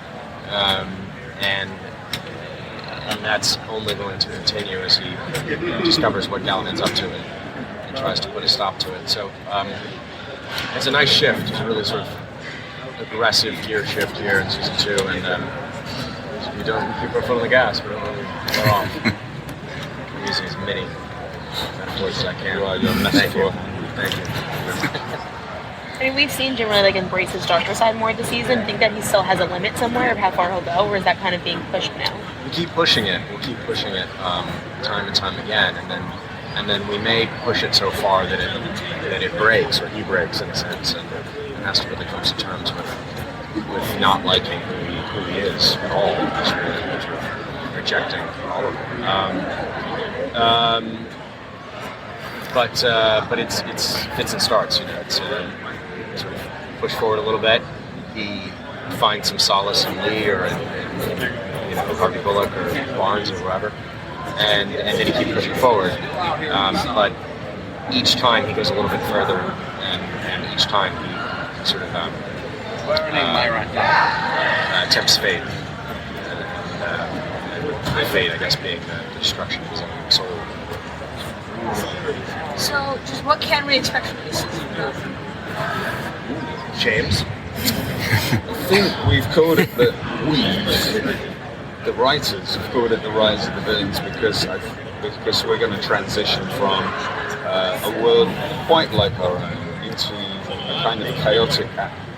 and that's only going to continue as he discovers what Galavant's up to and tries to put a stop to it. So it's a nice shift. It's a really sort of aggressive gear shift here in season 2, and we keep our foot on the gas, but we don't really let off. I'm using as many metaphors as I can. Thank you. I mean, we've seen Jim really embrace his darker side more this season. Think that he still has a limit somewhere of how far he'll go, or is that kind of being pushed now? We keep pushing it. We'll keep pushing it time and time again, and then we may push it so far that it breaks, or he breaks in a sense, and has to really come to terms with not liking who he is at all, just really rejecting all of it. But it's fits and starts. It's sort of push forward a little bit. He finds some solace in Lee or in Harvey Bullock or Barnes or whoever, and then he keeps pushing forward. But each time he goes a little bit further, and each time he sort of tempts fate, and fate, I guess, being the destruction of his own soul. So, just what can we expect from this season? James? I think we've called it the writers have called it the rise of the villains because we're going to transition from a world quite like our own into a kind of chaotic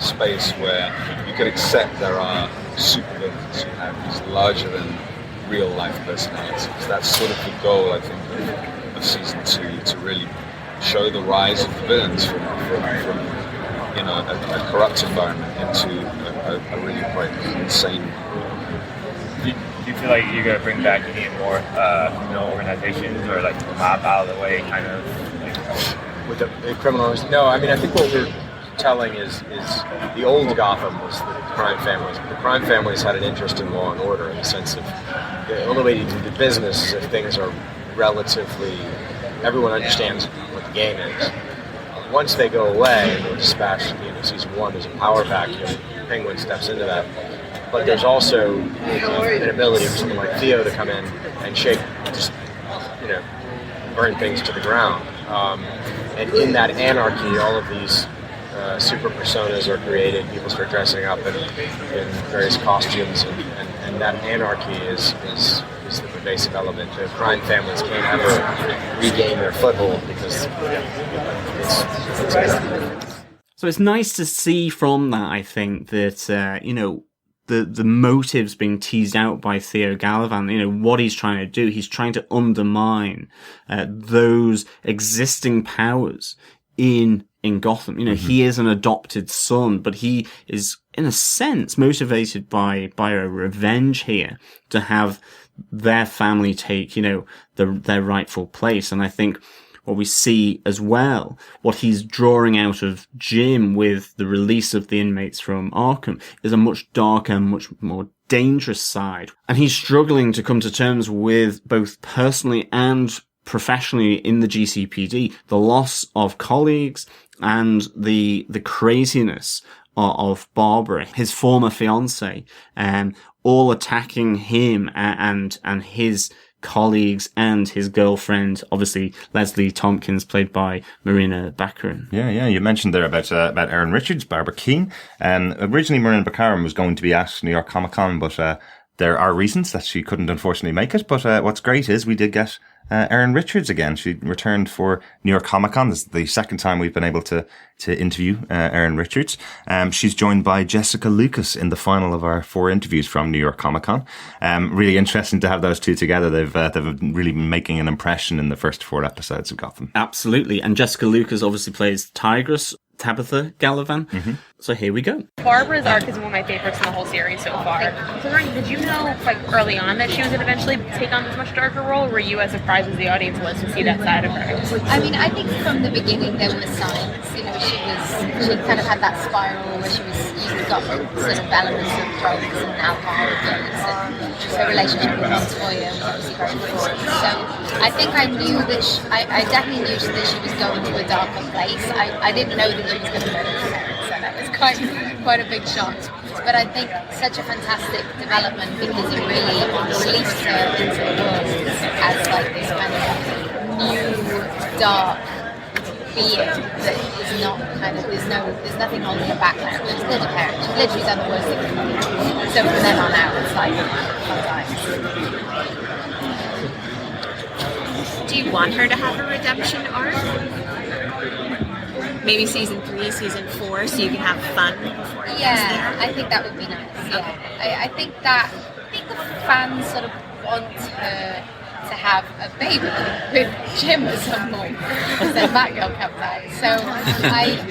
space where you can accept there are supervillains who have these larger than real life personalities. That's sort of the goal, I think, of season 2, to really show the rise of the villains from a corrupt environment into a really quite insane. Do you feel like you're gonna bring back any more organizations or like the mob out of the way, kind of with the criminals? No, I mean, I think what we're telling is the old Gotham was the crime families. The crime families had an interest in law and order in the sense of the only way to do the business is if things are relatively, everyone understands what the game is. Once they go away, and we're dispatched, season 1, there's a power vacuum. Penguin steps into that. But there's also an ability for someone like Theo to come in and shake, just, burn things to the ground. And in that anarchy, all of these super personas are created. People start dressing up in various costumes, and that anarchy is the pervasive element. The crime families can't ever regain their foothold because it's anarchy. So it's nice to see from that, I think, that, the motives being teased out by Theo Galavant, what he's trying to do. He's trying to undermine those existing powers in Gotham. You know, he is an adopted son, but he is, in a sense, motivated by a revenge here to have their family take, you know, their rightful place. And I think what we see as well, what he's drawing out of Jim with the release of the inmates from Arkham, is a much darker, much more dangerous side. And he's struggling to come to terms with, both personally and professionally in the GCPD, the loss of colleagues and the craziness of Barbara, his former fiance, all attacking him and his colleagues and his girlfriend, obviously Leslie Tompkins, played by Marina Baccarin. Yeah. You mentioned there about Erin Richards, Barbara Keane. Originally, Marina Baccarin was going to be at New York Comic Con, but there are reasons that she couldn't unfortunately make it. But what's great is we did get Erin Richards again. She returned for New York Comic Con. This is the second time we've been able to interview Erin Richards. She's joined by Jessica Lucas in the final of our 4 interviews from New York Comic Con. Really interesting to have those two together. They've really been making an impression in the first 4 episodes of Gotham. Absolutely. And Jessica Lucas obviously plays Tigress, Tabitha Gallivan. So here we go. Barbara's arc is one of my favorites in the whole series so far. So, Ryan, did you know, like, early on that she was going to eventually take on this much darker role? Or were you as surprised as the audience was to see that side of her? I mean, I think from the beginning there were signs. You know, she kind of had that spiral where you got sort of elements of drugs and alcohol abuse, and her relationship with Montoya was obviously very important. So I think I knew that I definitely knew that she was going to a darker place. I didn't know that she was going to murder her parents, so that was quite a big shock. But I think such a fantastic development because it really released her into the world as like this kind of new dark being that is not kind of there's nothing holding her back now. She's still a parent. She's literally done the worst thing in the world. So from then on out, it's like fun times. Do you want her to have a redemption arc? Maybe season 3, season 4, so you can have fun before it gets there? I think that would be nice. Yeah, I think the fans sort of want her to have a baby with Jim at some point, because then Batgirl comes out. So I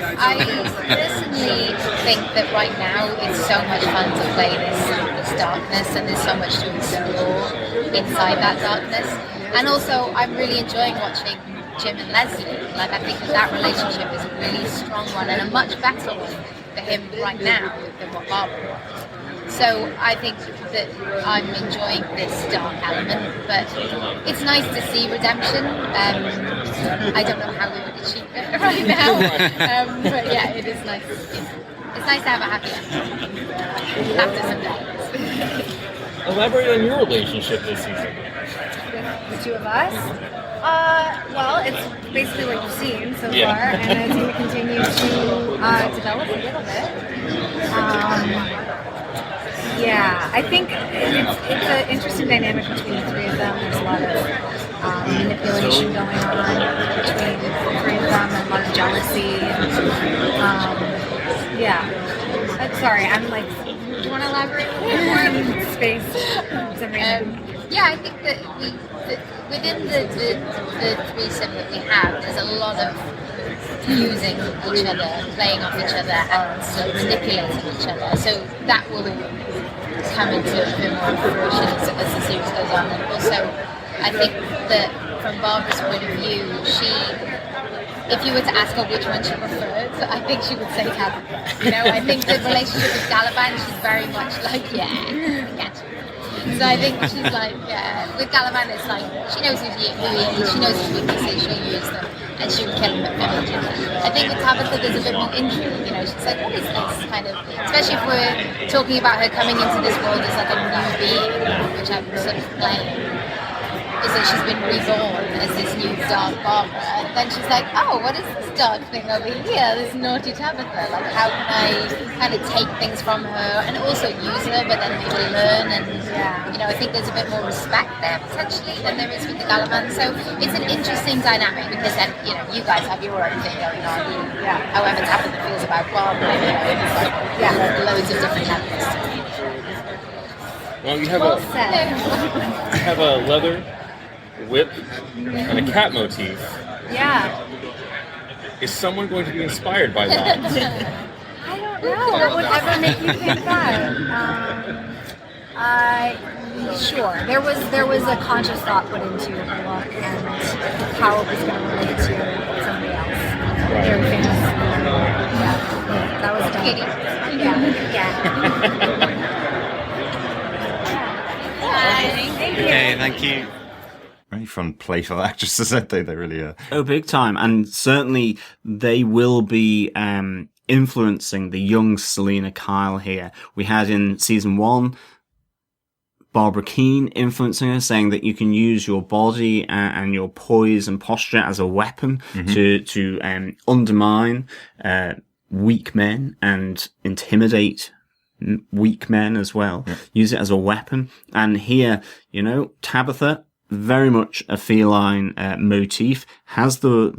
personally think that right now it's so much fun to play this darkness, and there's so much to explore inside that darkness. And also, I'm really enjoying watching Jim and Leslie. Like, I think that relationship is a really strong one and a much better one for him right now than what Barbara was. So I think that I'm enjoying this dark element, but it's nice to see redemption. I don't know how we would achieve it right now, but yeah, it is nice. It's nice to have a happy ending after some days. Elaborate on your relationship this season. The two of us? Well, it's basically what you've seen so far, and it's going to continue to develop a little bit. I think it's an interesting dynamic between the 3 of them. There's a lot of manipulation going on between the 3 of them, and a lot of jealousy. Sorry, I'm like, do you want to elaborate a little more in space? I think that within the threesome that we have, there's a lot of using each other, playing off each other, and sort of manipulating each other. So that will come into a bit more fruition as the series goes on. And also, I think that from Barbara's point of view, if you were to ask her which one she preferred, I think she would say Tabitha. You know, I think the relationship with Gallivan, she's very much like, I get you. So I think she's like, with Gallivan, it's like, she knows who he is, she knows his weaknesses, she'll use them, and she would kill him immediately. I think with Tabitha, there's a bit more intrigue, you know, she's like, what is this kind of, especially if we're talking about her coming into this world as like a new being, which I'm sort of playing, is that she's been reborn as this new dark Barbara, and then she's like, oh, what is this dark thing over here, this naughty Tabitha, like how can I kind of take things from her and also use her, but then maybe learn, and you know, I think there's a bit more respect there potentially than there is with the Gallivan. So it's an interesting dynamic, because then, you know, you guys have your own thing going on, however Tabitha feels about Barbara, you know, it's like, loads of different levels. Well, you have a leather whip and a cat motif. Yeah. Is someone going to be inspired by that? I don't know. What would ever make you think that? Sure. There was a conscious thought put into her look and how it was going to relate to somebody else. Very famous. Yeah, that was done. Katie. Yeah. Okay, thank you. Very fun, playful actresses, aren't they? They really are. Oh, big time. And certainly they will be influencing the young Selena Kyle here. We had in season 1 Barbara Keane influencing her, saying that you can use your body and your poise and posture as a weapon to undermine weak men and intimidate weak men as well. Yeah. Use it as a weapon. And here, Tabitha, very much a feline motif, has the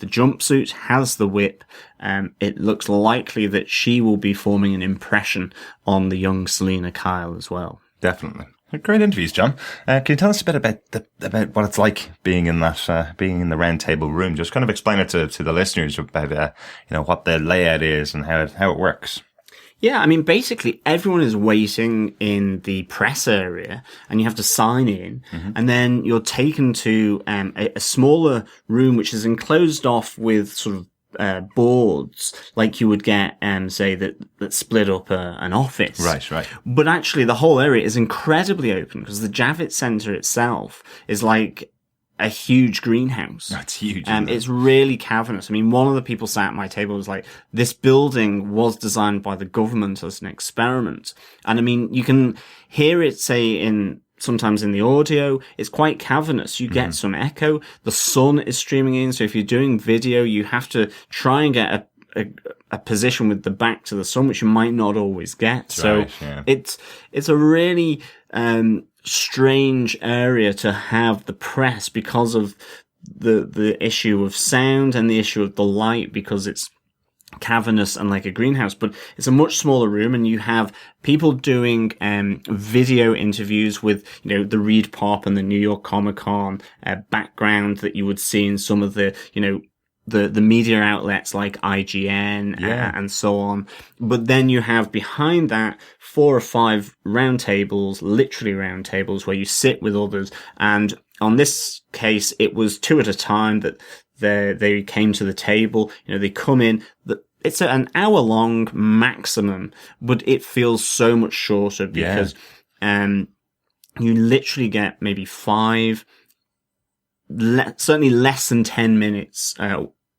jumpsuit, has the whip. It looks likely that she will be forming an impression on the young Selena Kyle as well. Definitely. Great interviews, John. Can you tell us a bit about what it's like being in that being in the round table room? Just kind of explain it to the listeners about what the layout is and how it works. Yeah, I mean, basically everyone is waiting in the press area and you have to sign in and then you're taken to a smaller room which is enclosed off with sort of boards like you would get, say that split up an office. Right. But actually the whole area is incredibly open because the Javits Center itself is like a huge greenhouse. That's huge. It's really cavernous. I mean, one of the people sat at my table was like, this building was designed by the government as an experiment. And I mean, you can hear it sometimes in the audio. It's quite cavernous. You get some echo. The sun is streaming in. So if you're doing video, you have to try and get a position with the back to the sun, which you might not always get. So it's a really, strange area to have the press because of the issue of sound and the issue of the light, because it's cavernous and like a greenhouse, but it's a much smaller room and you have people doing video interviews with the Reed Pop and the New York Comic Con background that you would see in some of the the media outlets like IGN and so on. But then you have behind that 4 or 5 round tables, literally round tables, where you sit with others. And on this case, it was 2 at a time that they came to the table. They come in. It's an hour long maximum, but it feels so much shorter because you literally get maybe 5, certainly less than 10 minutes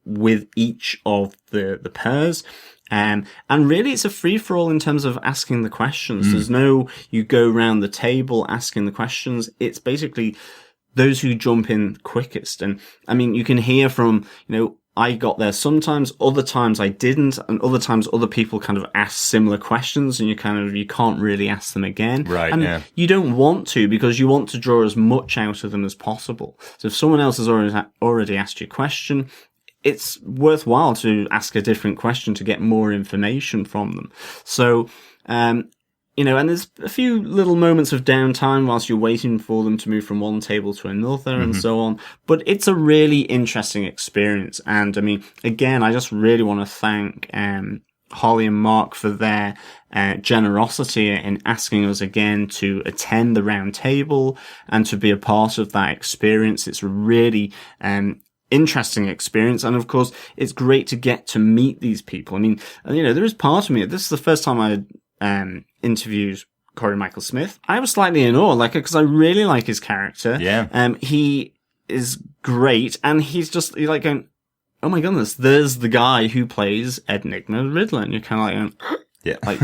with each of the pairs. And really it's a free-for-all in terms of asking the questions. There's no, you go around the table asking the questions. It's basically those who jump in quickest. And I mean, you can hear from, I got there sometimes, other times I didn't, and other times other people kind of ask similar questions and you can't really ask them again. Right, and you don't want to, because you want to draw as much out of them as possible. So if someone else has already asked you a question, it's worthwhile to ask a different question to get more information from them. So, and there's a few little moments of downtime whilst you're waiting for them to move from one table to another and so on. But it's a really interesting experience. And I mean, again, I just really want to thank Holly and Mark for their generosity in asking us again to attend the round table and to be a part of that experience. It's really interesting experience, and of course it's great to get to meet these people. I mean, there is part of me, this is the first time I interviewed Corey Michael Smith. I was slightly in awe, because I really like his character. He is great, and he's like going, oh my goodness, there's the guy who plays Enigma Riddler, and you're kind of like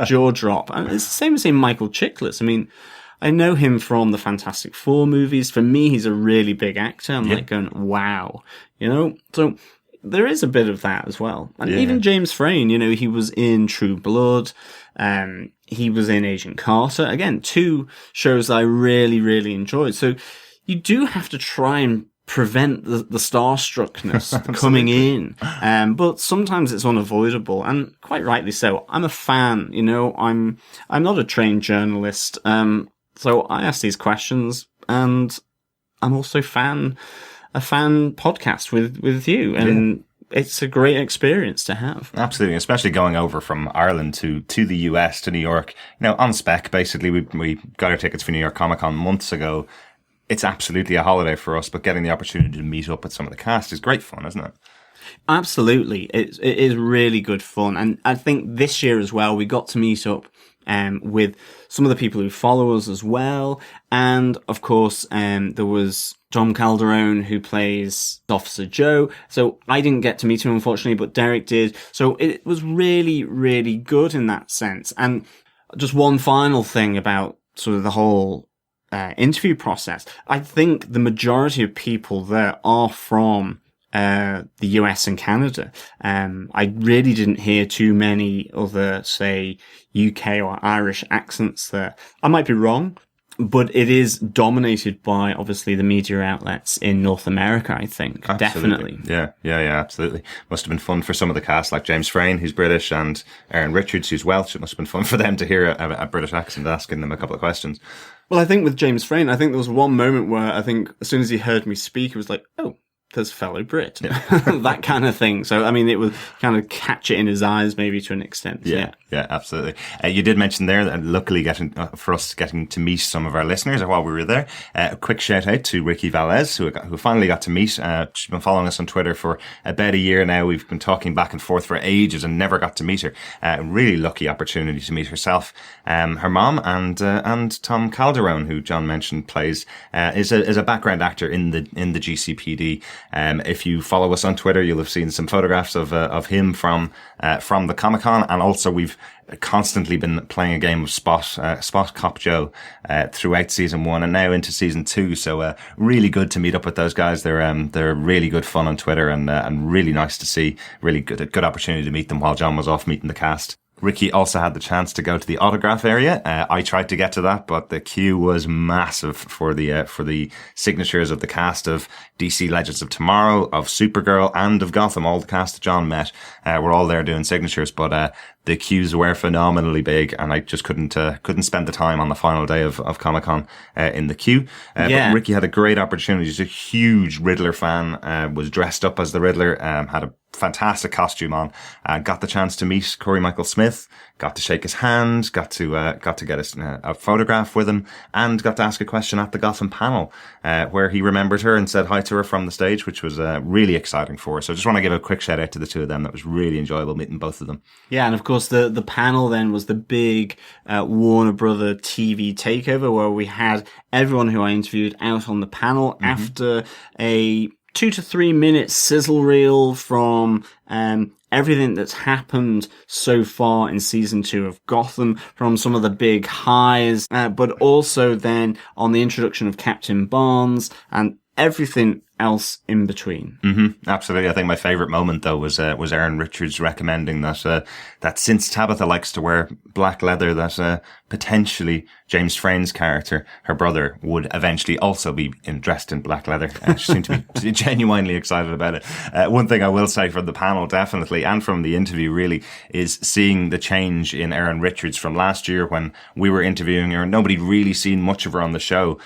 jaw drop. And it's the same as in Michael Chiklis. I mean, I know him from the Fantastic Four movies. For me, he's a really big actor. I'm like going, wow, So there is a bit of that as well. And even James Frain, he was in True Blood. He was in Agent Carter. Again, 2 shows that I really, really enjoyed. So you do have to try and prevent the starstruckness coming in. But sometimes it's unavoidable, and quite rightly so. I'm a fan, I'm not a trained journalist. So I ask these questions, and I'm also a fan podcast with you. And, it's a great experience to have. Absolutely, especially going over from Ireland to the US, to New York, on spec. Basically, we got our tickets for New York Comic Con months ago. It's absolutely a holiday for us, but getting the opportunity to meet up with some of the cast is great fun, isn't it? Absolutely. It is really good fun. And I think this year as well, we got to meet up with some of the people who follow us as well. And of course, there was Tom Calderone, who plays Officer Joe. So I didn't get to meet him, unfortunately, but Derek did. So it was really, really good in that sense. And just one final thing about sort of the whole interview process. I think the majority of people there are from the US and Canada. I really didn't hear too many other, say, UK or Irish accents there. I might be wrong, but it is dominated by, obviously, the media outlets in North America, I think. Absolutely. Definitely. Yeah, absolutely. Must have been fun for some of the cast, like James Frayne, who's British, and Aaron Richards, who's Welsh. It must have been fun for them to hear a British accent asking them a couple of questions. Well, I think with James Frayne, I think there was one moment where I think as soon as he heard me speak, he was like, oh, there's fellow Brit. Yeah. That kind of thing. So, I mean, it would kind of catch it in his eyes maybe to an extent. Yeah, absolutely. You did mention there that luckily getting to meet some of our listeners while we were there. A quick shout out to Ricky Valez, who finally got to meet. She's been following us on Twitter for about a year now. We've been talking back and forth for ages and never got to meet her. Really lucky opportunity to meet herself, her mom, and Tom Calderone, who John mentioned plays, is a background actor in the GCPD. If you follow us on Twitter, you'll have seen some photographs of him from the Comic-Con, and also we've constantly been playing a game of Spot Cop Joe throughout season 1 and now into season 2. So really good to meet up with those guys. They're really good fun on Twitter and really nice to see. Really good opportunity to meet them while John was off meeting the cast. Ricky also had the chance to go to the autograph area. I tried to get to that, but the queue was massive for the signatures of the cast of DC Legends of Tomorrow, of Supergirl, and of Gotham. All the cast that John met were all there doing signatures, but the queues were phenomenally big, and I just couldn't spend the time on the final day of Comic-Con in the queue. But Ricky had a great opportunity. He's a huge Riddler fan, was dressed up as the Riddler, had a fantastic costume on, got the chance to meet Corey Michael Smith, got to shake his hand, got to get a photograph with him, and got to ask a question at the Gotham panel, where he remembered her and said hi to her from the stage, which was really exciting for her. So I just want to give a quick shout out to the two of them. That was really enjoyable meeting both of them. Yeah, and of course the panel then was the big Warner Brother TV takeover, where we had everyone who I interviewed out on the panel after a 2 to 3 minute sizzle reel from everything that's happened so far in season 2 of Gotham, from some of the big highs, but also then on the introduction of Captain Barnes and everything else in between. Absolutely. I think my favorite moment though was Aaron Richards recommending that since Tabitha likes to wear black leather, that potentially James Frayne's character, her brother, would eventually also be dressed in black leather. She seemed to be genuinely excited about it. One thing I will say from the panel, definitely, and from the interview really, is seeing the change in Aaron Richards from last year when we were interviewing her and nobody really seen much of her on the show.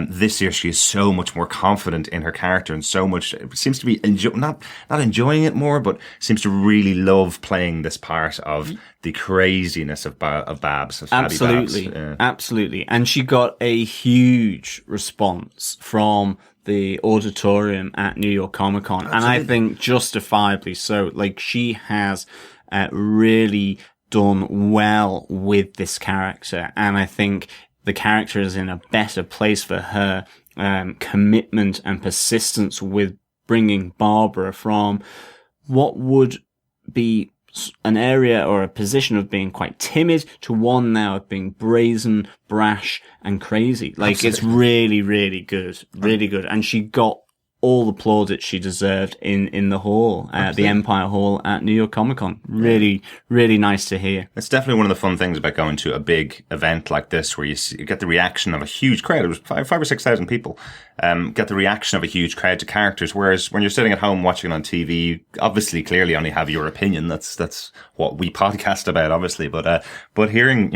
This year she is so much more confident in her character and so much seems to be not enjoying it more, but seems to really love playing this part of the craziness of Babs. Of Absolutely. Babs. Yeah. Absolutely. And she got a huge response from the auditorium at New York Comic Con. And I think justifiably so. Like, she has really done well with this character. And I think the character is in a better place for her commitment and persistence with bringing Barbara from what would be an area or a position of being quite timid to one now of being brazen, brash, and crazy. Like, Absolutely. It's really, really good. Really good. And she got all the plaudits she deserved in the hall, the Empire Hall at New York Comic Con. Really, really nice to hear. It's definitely one of the fun things about going to a big event like this, where you get the reaction of a huge crowd. It was 5,000 or 6,000 people. Get the reaction of a huge crowd to characters. Whereas when you're sitting at home watching on TV, you obviously clearly only have your opinion. That's what we podcast about, obviously. But hearing,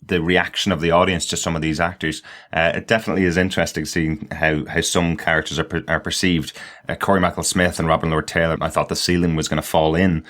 the reaction of the audience to some of these actors, it definitely is interesting seeing how some characters are perceived Corey Michael Smith and Robin Lord Taylor. I thought the ceiling was going to fall in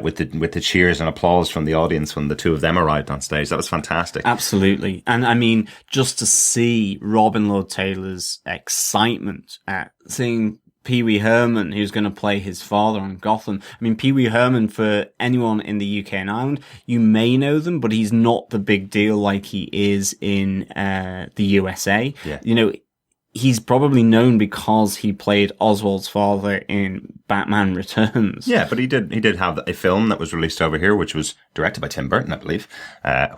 with the cheers and applause from the audience when the two of them arrived on stage. That was fantastic. Absolutely. And I mean, just to see Robin Lord Taylor's excitement at seeing Pee Wee Herman, who's going to play his father on Gotham. I mean, Pee Wee Herman, for anyone in the UK and Ireland, you may know them, but he's not the big deal like he is in the USA. Yeah. You know, he's probably known because he played Oswald's father in Batman Returns. Yeah, but he did have a film that was released over here, which was directed by Tim Burton, I believe,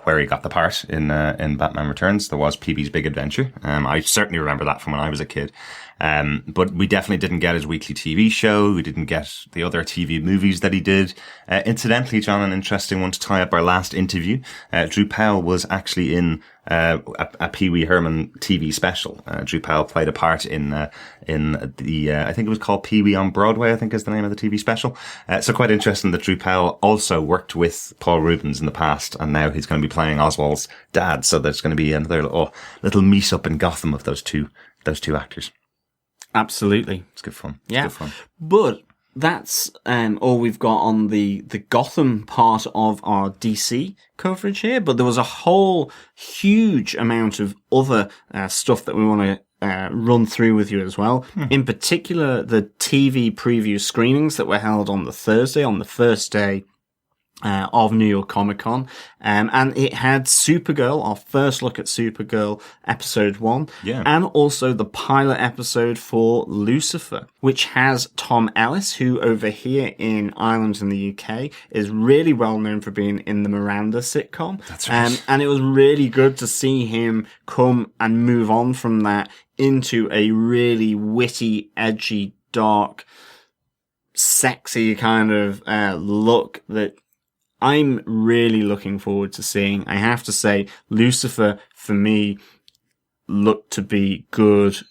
where he got the part in Batman Returns. There was Pee-wee's Big Adventure. I certainly remember that from when I was a kid. But we definitely didn't get his weekly TV show. We didn't get the other TV movies that he did. Incidentally, John, an interesting one to tie up our last interview. Drew Powell was actually in a Pee Wee Herman TV special. Drew Powell played a part in the I think it was called Pee Wee on Broadway, I think is the name of the TV special. So quite interesting that Drew Powell also worked with Paul Rubens in the past, and now he's going to be playing Oswald's dad. So there's going to be another little meet up in Gotham of those two actors. Absolutely. It's good fun. Yeah. It's good fun. But that's all we've got on the Gotham part of our DC coverage here. But there was a whole huge amount of other stuff that we want to run through with you as well. In particular, the TV preview screenings that were held on the Thursday, on the first day of New York Comic Con. And it had Supergirl, our first look at Supergirl episode 1. Yeah. And also the pilot episode for Lucifer, which has Tom Ellis, who over here in Ireland and the UK is really well known for being in the Miranda sitcom. That's right. And it was really good to see him come and move on from that into a really witty, edgy, dark, sexy kind of look that I'm really looking forward to seeing. I have to say, Lucifer, for me, looked to be good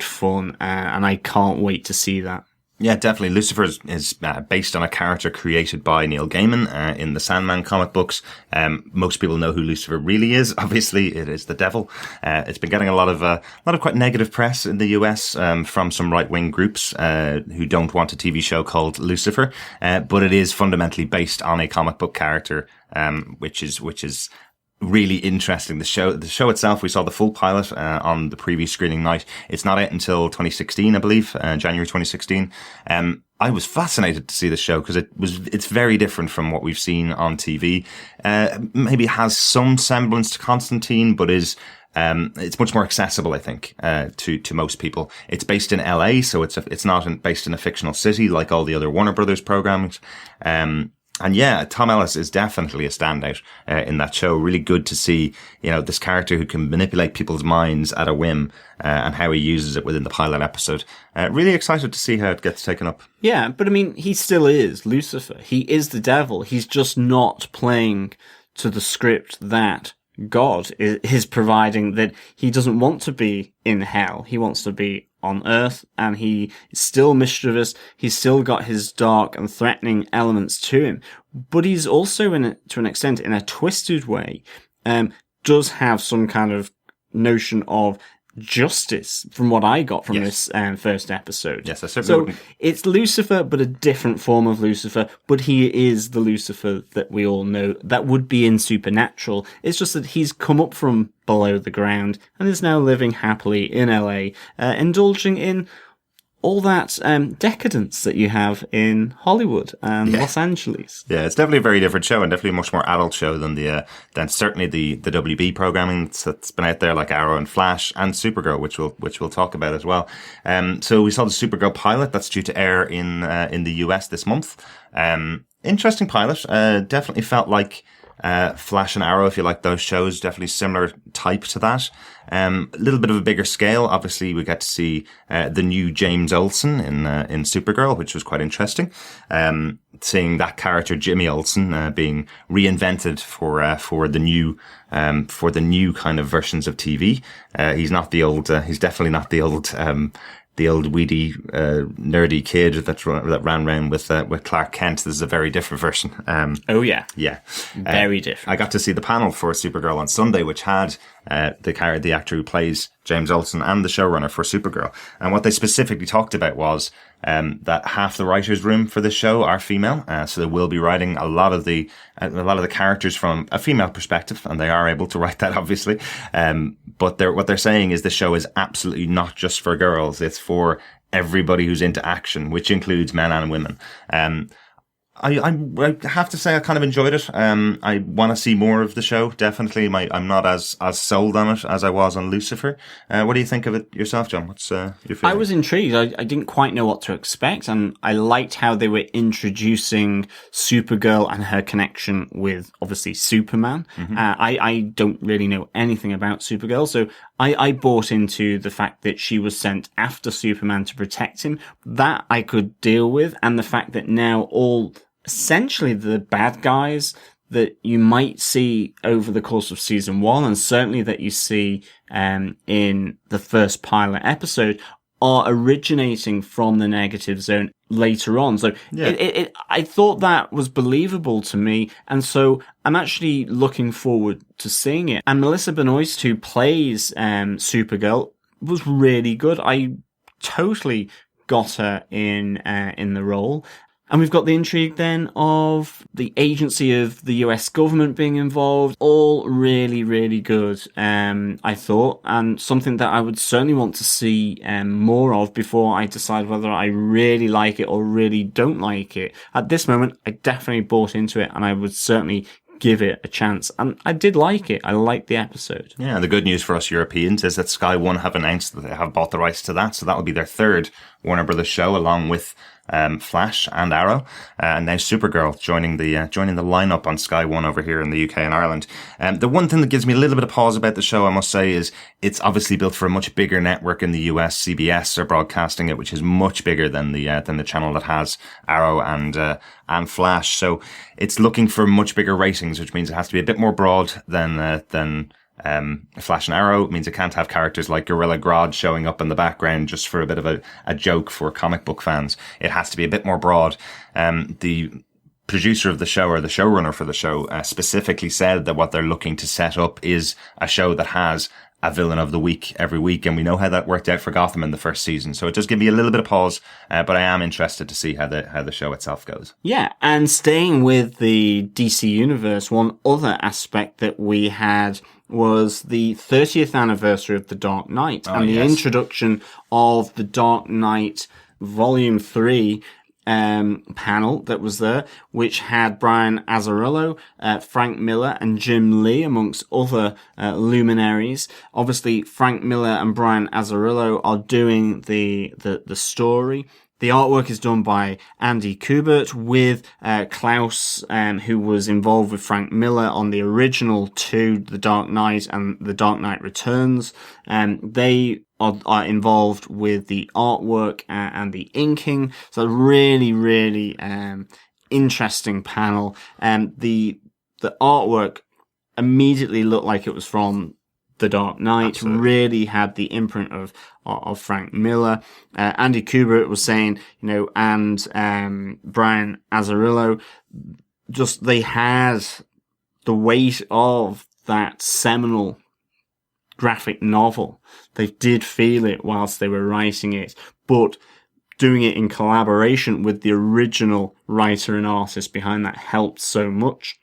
fun, and I can't wait to see that. Yeah, definitely. Lucifer is based on a character created by Neil Gaiman in the Sandman comic books. Most people know who Lucifer really is. Obviously, it is the devil. It's been getting a lot of quite negative press in the US from some right-wing groups who don't want a TV show called Lucifer. But it is fundamentally based on a comic book character, which is really interesting. The show itself, we saw the full pilot on the preview screening night. It's not out until 2016, I believe, January 2016. I was fascinated to see the show because it's very different from what we've seen on TV. Maybe has some semblance to Constantine, but is it's much more accessible, I think, to most people. It's based in LA, so it's not based in a fictional city like all the other Warner Brothers programs. And yeah, Tom Ellis is definitely a standout in that show. Really good to see, this character who can manipulate people's minds at a whim, and how he uses it within the pilot episode. Really excited to see how it gets taken up. Yeah, but I mean, he still is Lucifer. He is the devil. He's just not playing to the script that God is providing, that he doesn't want to be in hell. He wants to be on Earth, and he is still mischievous. He's still got his dark and threatening elements to him, but he's also, to an extent, in a twisted way, does have some kind of notion of justice from what I got from this first episode. Yes, I certainly wouldn't. It's Lucifer, but a different form of Lucifer, but he is the Lucifer that we all know that would be in Supernatural. It's just that he's come up from below the ground and is now living happily in LA, indulging in all that decadence that you have in Hollywood and Los Angeles. Yeah, it's definitely a very different show, and definitely a much more adult show than than certainly the WB programming that's been out there, like Arrow and Flash and Supergirl, which we'll talk about as well. So we saw the Supergirl pilot that's due to air in the US this month. Interesting pilot. Definitely felt like Flash and Arrow, if you like those shows, definitely similar type to that. A little bit of a bigger scale. Obviously, we get to see the new James Olsen in Supergirl, which was quite interesting. Seeing that character Jimmy Olsen being reinvented for the new kind of versions of TV. He's not the old. He's definitely not the old weedy, nerdy kid that ran around with Clark Kent. This is a very different version. Oh yeah. Yeah. Very different. I got to see the panel for Supergirl on Sunday, which had the actor who plays James Olsen, and the showrunner for Supergirl. And what they specifically talked about was that half the writers' room for the show are female, so they will be writing a lot of the characters from a female perspective, and they are able to write that, obviously. But what they're saying is the show is absolutely not just for girls; it's for everybody who's into action, which includes men and women. I have to say I kind of enjoyed it. I want to see more of the show. Definitely, I'm not as sold on it as I was on Lucifer. What do you think of it yourself, John? What's your feeling? I was intrigued. I didn't quite know what to expect, and I liked how they were introducing Supergirl and her connection with, obviously, Superman. Mm-hmm. I don't really know anything about Supergirl, so I bought into the fact that she was sent after Superman to protect him. That I could deal with, and the fact that now essentially the bad guys that you might see over the course of season 1, and certainly that you see in the first pilot episode, are originating from the negative zone later on. So I thought that was believable to me, and so I'm actually looking forward to seeing it. And Melissa Benoist, who plays Supergirl, was really good. I totally got her in the role. And we've got the intrigue then of the agency of the US government being involved. All really, really good, I thought, and something that I would certainly want to see more of before I decide whether I really like it or really don't like it. At this moment, I definitely bought into it, and I would certainly give it a chance. And I did like it. I liked the episode. Yeah, and the good news for us Europeans is that Sky One have announced that they have bought the rights to that, so that will be their third Warner Brothers show, along with Flash and Arrow, and now Supergirl joining the lineup on Sky One over here in the UK and Ireland. The one thing that gives me a little bit of pause about the show, I must say, is it's obviously built for a much bigger network in the US. CBS are broadcasting it, which is much bigger than the channel that has Arrow and Flash. So it's looking for much bigger ratings, which means it has to be a bit more broad than Flash and Arrow. It means it can't have characters like Gorilla Grodd showing up in the background just for a bit of a joke for comic book fans. It has to be a bit more broad. The producer of the show, or the showrunner for the show, specifically said that what they're looking to set up is a show that has a villain of the week every week, and we know how that worked out for Gotham in the first season. So it does give me a little bit of pause, but I am interested to see how the show itself goes. Yeah, and staying with the DC universe, one other aspect that we had was the 30th anniversary of The Dark Knight, and the introduction of The Dark Knight Volume 3 panel that was there, which had Brian Azzarello, Frank Miller, and Jim Lee, amongst other luminaries. Obviously, Frank Miller and Brian Azzarello are doing the story. The artwork is done by Andy Kubert, with Klaus, who was involved with Frank Miller on the original two, The Dark Knight and The Dark Knight Returns. They are involved with the artwork and the inking. So really, really interesting panel. The artwork immediately looked like it was from The Dark Knight. Absolutely. Really had the imprint of Frank Miller. Andy Kubert was saying, and Brian Azzarello, just they had the weight of that seminal graphic novel. They did feel it whilst they were writing it, but doing it in collaboration with the original writer and artist behind that helped so much.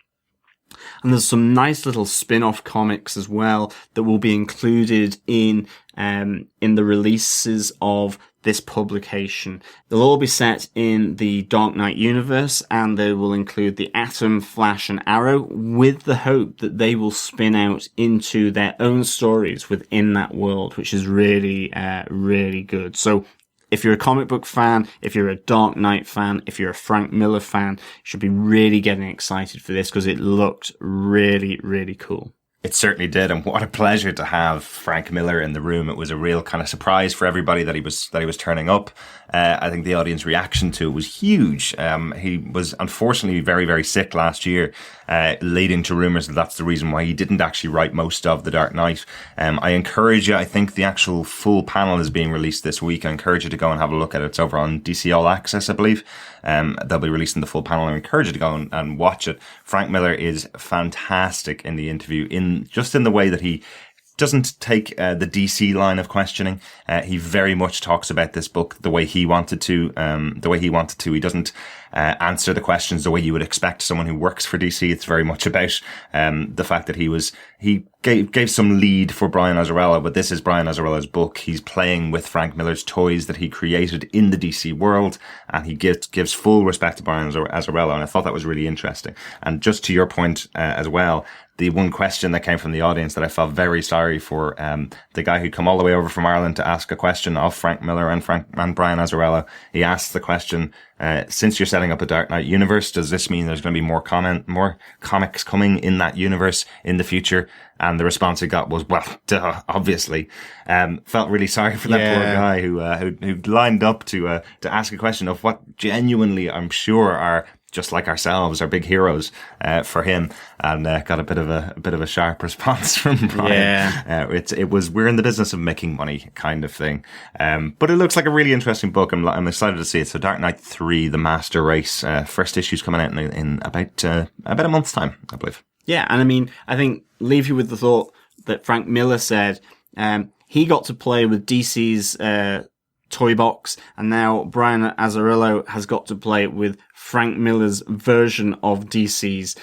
And there's some nice little spin-off comics as well that will be included in the releases of this publication. They'll all be set in the Dark Knight universe, and they will include the Atom, Flash, and Arrow, with the hope that they will spin out into their own stories within that world, which is really, really good. So if you're a comic book fan, if you're a Dark Knight fan, if you're a Frank Miller fan, you should be really getting excited for this, because it looked really, really cool. It certainly did, and what a pleasure to have Frank Miller in the room. It was a real kind of surprise for everybody that he was turning up. I think the audience reaction to it was huge. He was unfortunately very, very sick last year, leading to rumours that that's the reason why he didn't actually write most of The Dark Knight. I encourage you, I think the actual full panel is being released this week. I encourage you to go and have a look at it. It's over on DC All Access, I believe. They'll be releasing the full panel. I encourage you to go and watch it. Frank Miller is fantastic in the interview, in the way that he doesn't take the DC line of questioning. He very much talks about this book the way he wanted to. He doesn't answer the questions the way you would expect someone who works for DC. It's very much about the fact that he gave some lead for Brian Azzarello, but this is Brian Azzarello's book. He's playing with Frank Miller's toys that he created in the DC world, and he gives full respect to Brian Azzarello, and I thought that was really interesting. And just to your point as well, the one question that came from the audience that I felt very sorry for, the guy who'd come all the way over from Ireland to ask a question of Frank Miller and Brian Azzarello. He asked the question, since you're setting up a Dark Knight universe, does this mean there's going to be more comics coming in that universe in the future? And the response he got was, well, duh, obviously. Felt really sorry for that poor guy who lined up to ask a question of what genuinely, I'm sure, are just like ourselves, are big heroes for him, and got a bit of a sharp response from Brian. It was we're in the business of making money kind of thing, but it looks like a really interesting book. I'm excited to see it. So Dark Knight 3: The Master Race, first issue's coming out in about a month's time, I believe. Yeah, and I mean, I think leave you with the thought that Frank Miller said he got to play with DC's toy box, and now Brian Azzarello has got to play with Frank Miller's version of DC's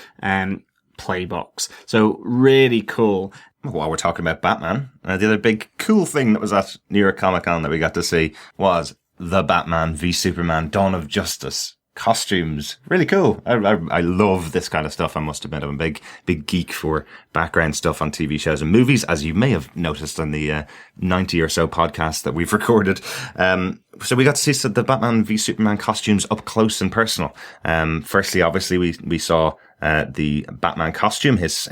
play box. So really cool. While we're talking about Batman, the other big cool thing that was at New York Comic Con that we got to see was the Batman v Superman Dawn of Justice costumes. Really cool. I love this kind of stuff, I must admit. I'm a big geek for background stuff on TV shows and movies, as you may have noticed on the 90 or so podcasts that we've recorded. So we got to see the Batman v Superman costumes up close and personal. Firstly, obviously, we saw the Batman costume, his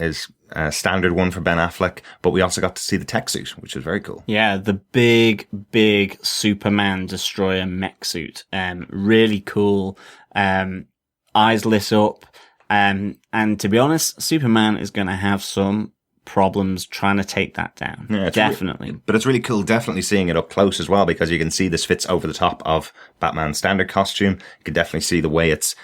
standard one for Ben Affleck, but we also got to see the tech suit, which was very cool. Yeah, the big Superman Destroyer mech suit. Really cool. Eyes lit up. And to be honest, Superman is going to have some problems trying to take that down. Yeah, definitely. But it's really cool definitely seeing it up close as well, because you can see this fits over the top of Batman's standard costume. You can definitely see the way it's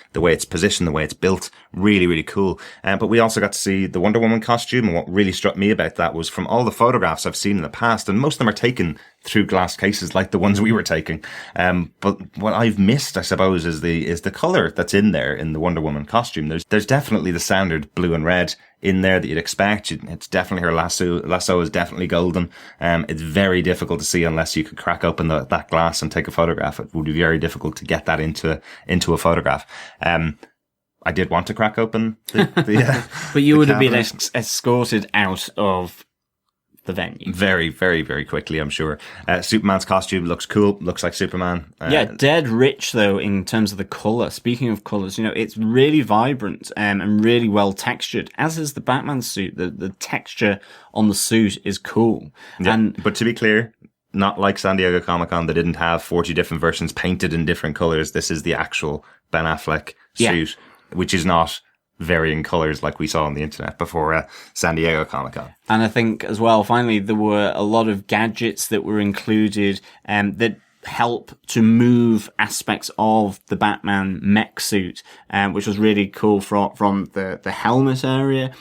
positioned, the way it's built. Really, really cool. But we also got to see the Wonder Woman costume, and what really struck me about that was from all the photographs I've seen in the past, and most of them are taken through glass cases like the ones we were taking. But what I've missed, I suppose, is the color that's in there in the Wonder Woman costume. There's definitely the standard blue and red in there that you'd expect. It's definitely her lasso is definitely golden. It's very difficult to see unless you could crack open that glass and take a photograph. It would be very difficult to get that into a photograph. I did want to crack open the but you would have been escorted out of the venue very, very, very quickly, I'm sure. Superman's costume looks cool, looks like Superman. Dead rich though in terms of the colour. Speaking of colours, it's really vibrant and really well textured, as is the Batman suit. The texture on the suit is cool. But to be clear, not like San Diego Comic-Con, they didn't have 40 different versions painted in different colours. This is the actual Ben Affleck suit, which is not varying colours like we saw on the internet before San Diego Comic-Con. And I think as well, finally, there were a lot of gadgets that were included that help to move aspects of the Batman mech suit, which was really cool from the helmet area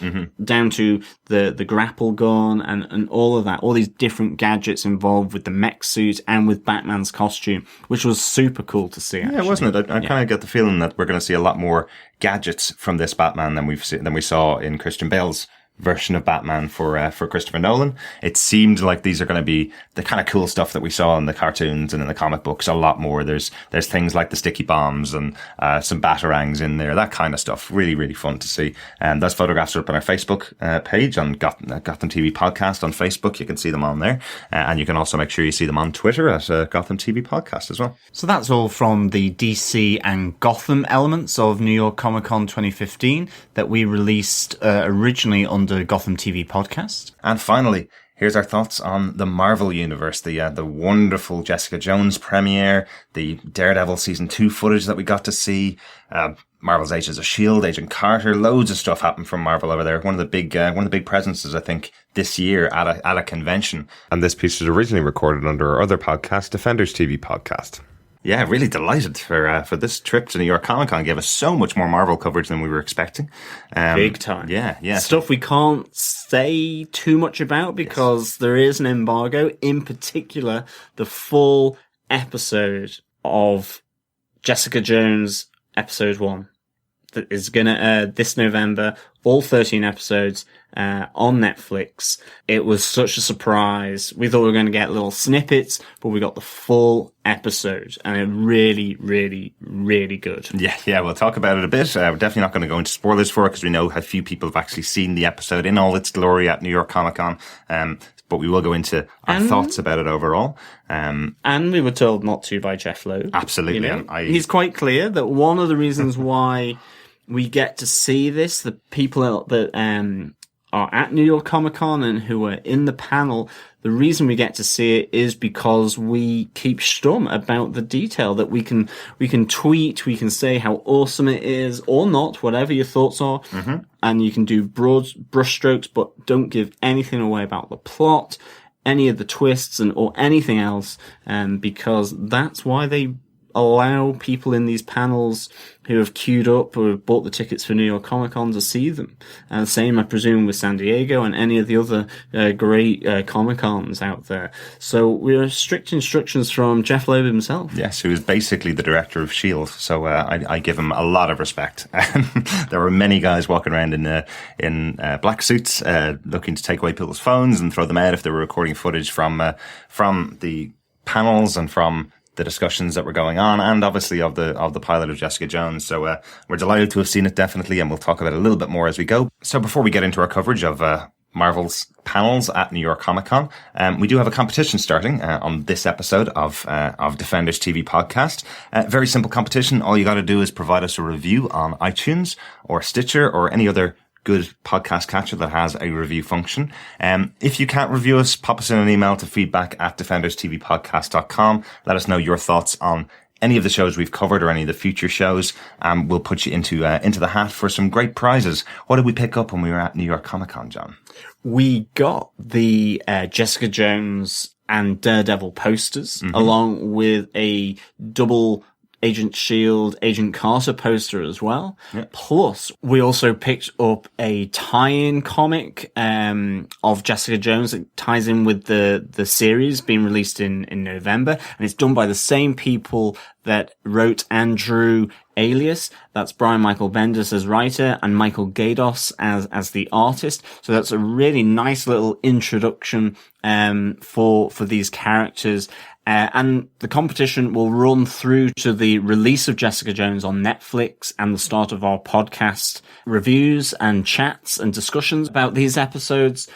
down to the grapple gun and all of that, all these different gadgets involved with the mech suit and with Batman's costume, which was super cool to see. Actually. Yeah, wasn't it? I kind of get the feeling that we're going to see a lot more gadgets from this Batman than we saw in Christian Bale's version of Batman for Christopher Nolan. It seemed like these are going to be the kind of cool stuff that we saw in the cartoons and in the comic books a lot more. There's things like the sticky bombs and some batarangs in there, that kind of stuff. Really, really fun to see. And those photographs are up on our Facebook page on Gotham TV Podcast on Facebook. You can see them on there. And you can also make sure you see them on Twitter at Gotham TV Podcast as well. So that's all from the DC and Gotham elements of New York Comic Con 2015 that we released originally on the Gotham TV Podcast. And finally, here's our thoughts on the Marvel Universe, the wonderful Jessica Jones premiere, the Daredevil Season 2 footage that we got to see, Marvel's Agents of S.H.I.E.L.D., Agent Carter, loads of stuff happened from Marvel over there. One of the big presences, I think, this year at a convention. And this piece was originally recorded under our other podcast, Defenders TV Podcast. Yeah, really delighted for this trip to New York Comic Con. Gave us so much more Marvel coverage than we were expecting. Big time. Yeah. Stuff we can't say too much about because there is an embargo. In particular, the full episode of Jessica Jones episode 1 that is going to air this November, all 13 episodes on Netflix. It was such a surprise. We thought we were going to get little snippets, but we got the full episode, and it really, really, really good. Yeah, we'll talk about it a bit. We're definitely not going to go into spoilers for it because we know how few people have actually seen the episode in all its glory at New York Comic Con. But we will go into our thoughts about it overall. And we were told not to by Jeff Loeb. Absolutely. You know? He's quite clear that one of the reasons why we get to see this, the people that are at New York Comic Con and who are in the panel, the reason we get to see it is because we keep stum about the detail, that we can tweet, we can say how awesome it is or not, whatever your thoughts are. Mm-hmm. And you can do broad brushstrokes, but don't give anything away about the plot, any of the twists or anything else, because that's why they allow people in these panels who have queued up or have bought the tickets for New York Comic Con to see them. And same, I presume, with San Diego and any of the other great Comic Cons out there. So we have strict instructions from Jeff Loeb himself. Yes, who is basically the director of S.H.I.E.L.D. So I give him a lot of respect. There were many guys walking around in black suits looking to take away people's phones and throw them out if they were recording footage from the panels and from the discussions that were going on, and obviously of the pilot of Jessica Jones. So we're delighted to have seen it, definitely, and we'll talk about it a little bit more as we go. So before we get into our coverage of Marvel's panels at New York Comic Con, we do have a competition starting on this episode of Defenders TV podcast. Very simple competition. All you got to do is provide us a review on iTunes or Stitcher or any other good podcast catcher that has a review function. If you can't review us, pop us in an email to feedback@defenderstvpodcast.com. Let us know your thoughts on any of the shows we've covered or any of the future shows. We'll put you into the hat for some great prizes. What did we pick up when we were at New York Comic Con, John? We got the Jessica Jones and Daredevil posters, along with a double Agent S.H.I.E.L.D., Agent Carter poster as well. Yep. Plus, we also picked up a tie-in comic of Jessica Jones that ties in with the series being released in November. And it's done by the same people that wrote and drew Alias. That's Brian Michael Bendis as writer and Michael Gaydos as the artist. So that's a really nice little introduction for these characters. And the competition will run through to the release of Jessica Jones on Netflix and the start of our podcast reviews and chats and discussions about these episodes.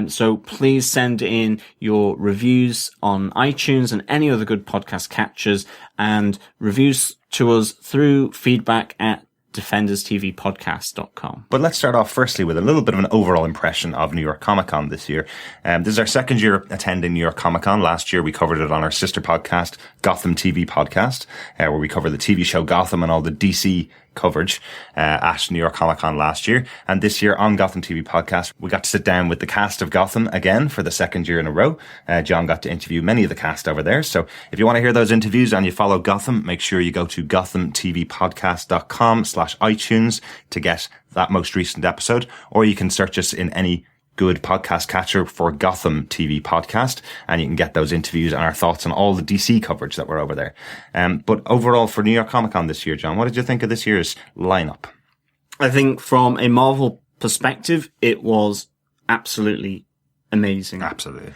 So please send in your reviews on iTunes and any other good podcast catchers, and reviews to us through feedback at defenderstvpodcast.com. But let's start off firstly with a little bit of an overall impression of New York Comic Con this year. This is our second year attending New York Comic Con. Last year we covered it on our sister podcast, Gotham TV Podcast, where we cover the TV show Gotham and all the DC coverage at New York Comic Con last year. And this year on Gotham TV Podcast, we got to sit down with the cast of Gotham again for the second year in a row. John got to interview many of the cast over there. So if you want to hear those interviews and you follow Gotham, make sure you go to gothamtvpodcast.com/iTunes to get that most recent episode, or you can search us in any good podcast catcher for Gotham TV Podcast, and you can get those interviews and our thoughts on all the DC coverage that were over there. But overall, for New York Comic Con this year, John, what did you think of this year's lineup? I think from a Marvel perspective, it was absolutely amazing. Absolutely.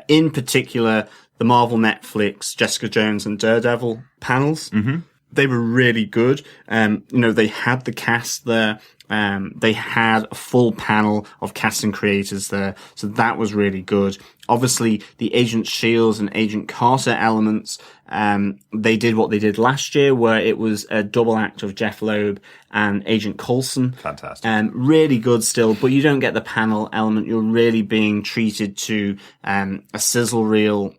In particular, the Marvel Netflix, Jessica Jones and Daredevil panels. Mm-hmm. They were really good. They had the cast there. They had a full panel of cast and creators there. So that was really good. Obviously, the Agent S.H.I.E.L.D. and Agent Carter elements, they did what they did last year, where it was a double act of Jeff Loeb and Agent Coulson. Fantastic. Really good still, but you don't get the panel element. You're really being treated to a sizzle reel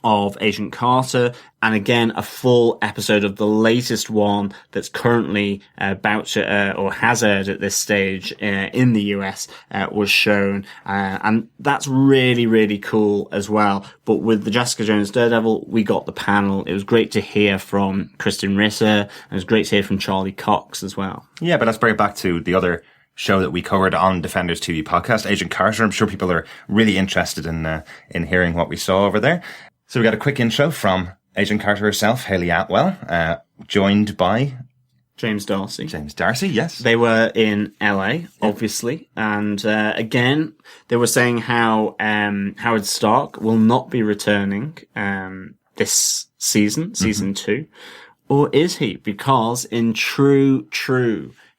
of Agent Carter, and again a full episode of the latest one that's currently about to or has aired at this stage in the US was shown, and that's really, really cool as well. But with the Jessica Jones Daredevil, we got the panel. It was great to hear from Kristen Ritter, and it was great to hear from Charlie Cox as well. Yeah, but let's bring it back to the other show that we covered on Defenders TV podcast, Agent Carter. I'm sure people are really interested in hearing what we saw over there. So we got a quick intro from Agent Carter herself, Hayley Atwell, joined by James Darcy. James Darcy, yes. They were in LA, obviously. And again, they were saying how Howard Stark will not be returning this season, season 2. Or is he? Because in true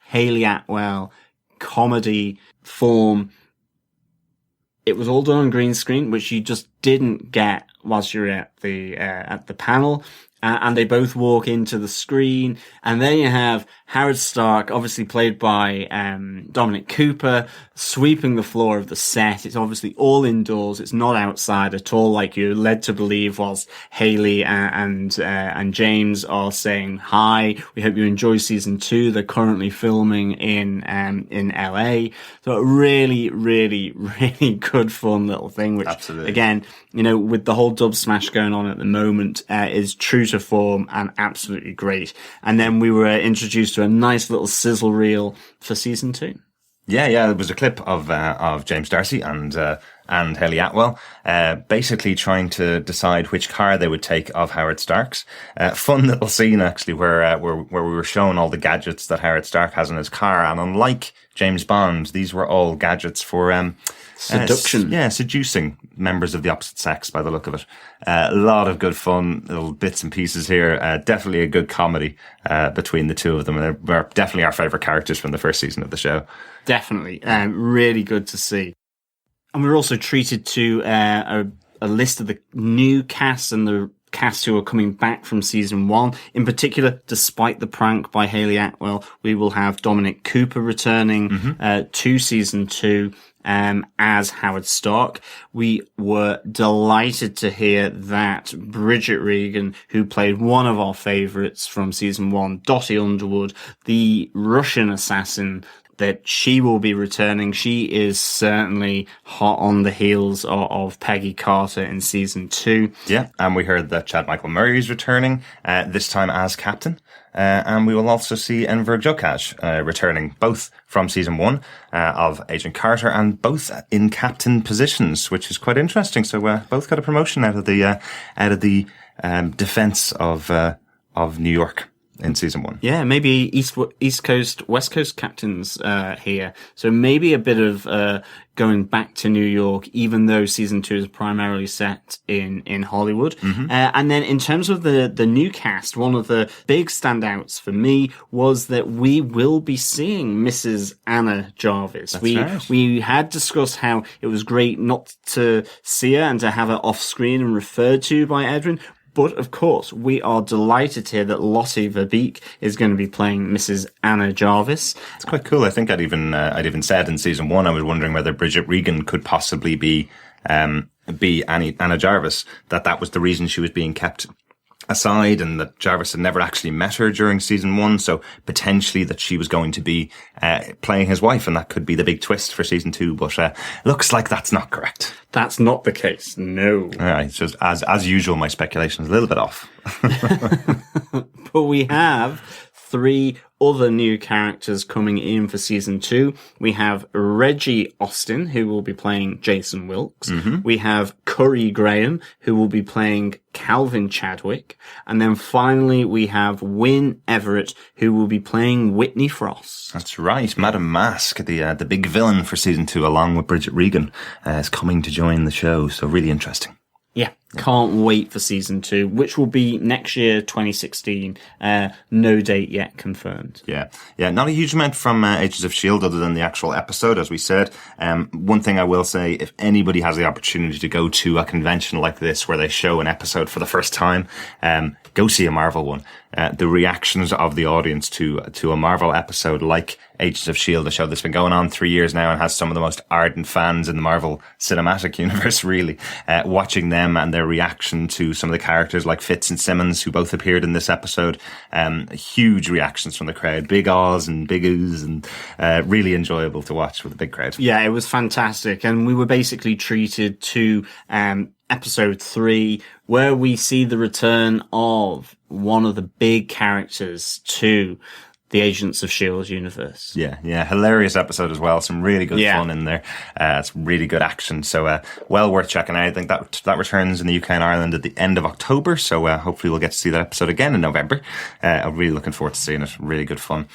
Hayley Atwell comedy form, it was all done on green screen, which you just didn't get whilst you were at the panel. And they both walk into the screen, and then you have Howard Stark, obviously played by Dominic Cooper, sweeping the floor of the set. It's obviously all indoors. It's not outside at all, like you're led to believe, whilst Hayley and James are saying hi. We hope you enjoy season 2. They're currently filming in LA. So a really, really, really good fun little thing, which absolutely, again, you know, with the whole dub smash going on at the moment, is true to form and absolutely great. And then we were introduced to a nice little sizzle reel for season 2. Yeah, it was a clip of James Darcy and Hayley Atwell, basically trying to decide which car they would take of Howard Stark's. Fun little scene actually, where we were shown all the gadgets that Howard Stark has in his car, and unlike James Bond, these were all gadgets for seduction. Seducing members of the opposite sex by the look of it. A lot of good fun, little bits and pieces here. Definitely a good comedy between the two of them. They're definitely our favourite characters from the first season of the show. Definitely. Really good to see. And we were also treated to a list of the new cast and the cast who are coming back from season 1. In particular, despite the prank by Hayley Atwell, we will have Dominic Cooper returning to season 2 as Howard Stark. We were delighted to hear that Bridget Regan, who played one of our favourites from season 1, Dottie Underwood, the Russian assassin, that she will be returning. She is certainly hot on the heels of Peggy Carter in season 2. Yeah, and we heard that Chad Michael Murray is returning, this time as Captain. And we will also see Enver Jokaj returning, both from season 1 of Agent Carter, and both in captain positions, which is quite interesting. So both got a promotion out of the defense of New York in season 1. Yeah, maybe East Coast, West Coast captains here. So maybe a bit of going back to New York, even though season 2 is primarily set in Hollywood. And then in terms of the new cast, one of the big standouts for me was that we will be seeing Mrs. Anna Jarvis. That's right. We had discussed how it was great not to see her and to have her off screen and referred to by Edwin. But, of course, we are delighted to hear that Lottie Verbeek is going to be playing Mrs. Anna Jarvis. It's quite cool. I think I'd even said in season 1, I was wondering whether Bridget Regan could possibly be Anna Jarvis, that was the reason she was being kept aside, and that Jarvis had never actually met her during season 1, so potentially that she was going to be playing his wife, and that could be the big twist for season 2, but looks like that's not correct. That's not the case, no. Alright, just as usual, my speculation is a little bit off. But we have 3 other new characters coming in for season 2. We have Reggie Austin, who will be playing Jason Wilkes. We have Curry Graham, who will be playing Calvin Chadwick. And then finally, we have Wynn Everett, who will be playing Whitney Frost. That's right. Madame Mask, the big villain for season 2, along with Bridget Regan, is coming to join the show. So really interesting. Yeah, can't wait for season 2, which will be next year, 2016. No date yet confirmed. Yeah. Not a huge amount from Agents of S.H.I.E.L.D. other than the actual episode, as we said. One thing I will say, if anybody has the opportunity to go to a convention like this where they show an episode for the first time, go see a Marvel one. The reactions of the audience to a Marvel episode like Agents of S.H.I.E.L.D., a show that's been going on 3 years now and has some of the most ardent fans in the Marvel cinematic universe, really, watching them and their reaction to some of the characters like Fitz and Simmons, who both appeared in this episode. Huge reactions from the crowd, big ahs and big oohs, and really enjoyable to watch with a big crowd. Yeah, it was fantastic. And we were basically treated to episode 3, where we see the return of one of the big characters to the Agents of S.H.I.E.L.D. universe. Yeah. Hilarious episode as well. Some really good fun in there. It's really good action. So, well worth checking out. I think that returns in the UK and Ireland at the end of October. So, hopefully we'll get to see that episode again in November. I'm really looking forward to seeing it. Really good fun.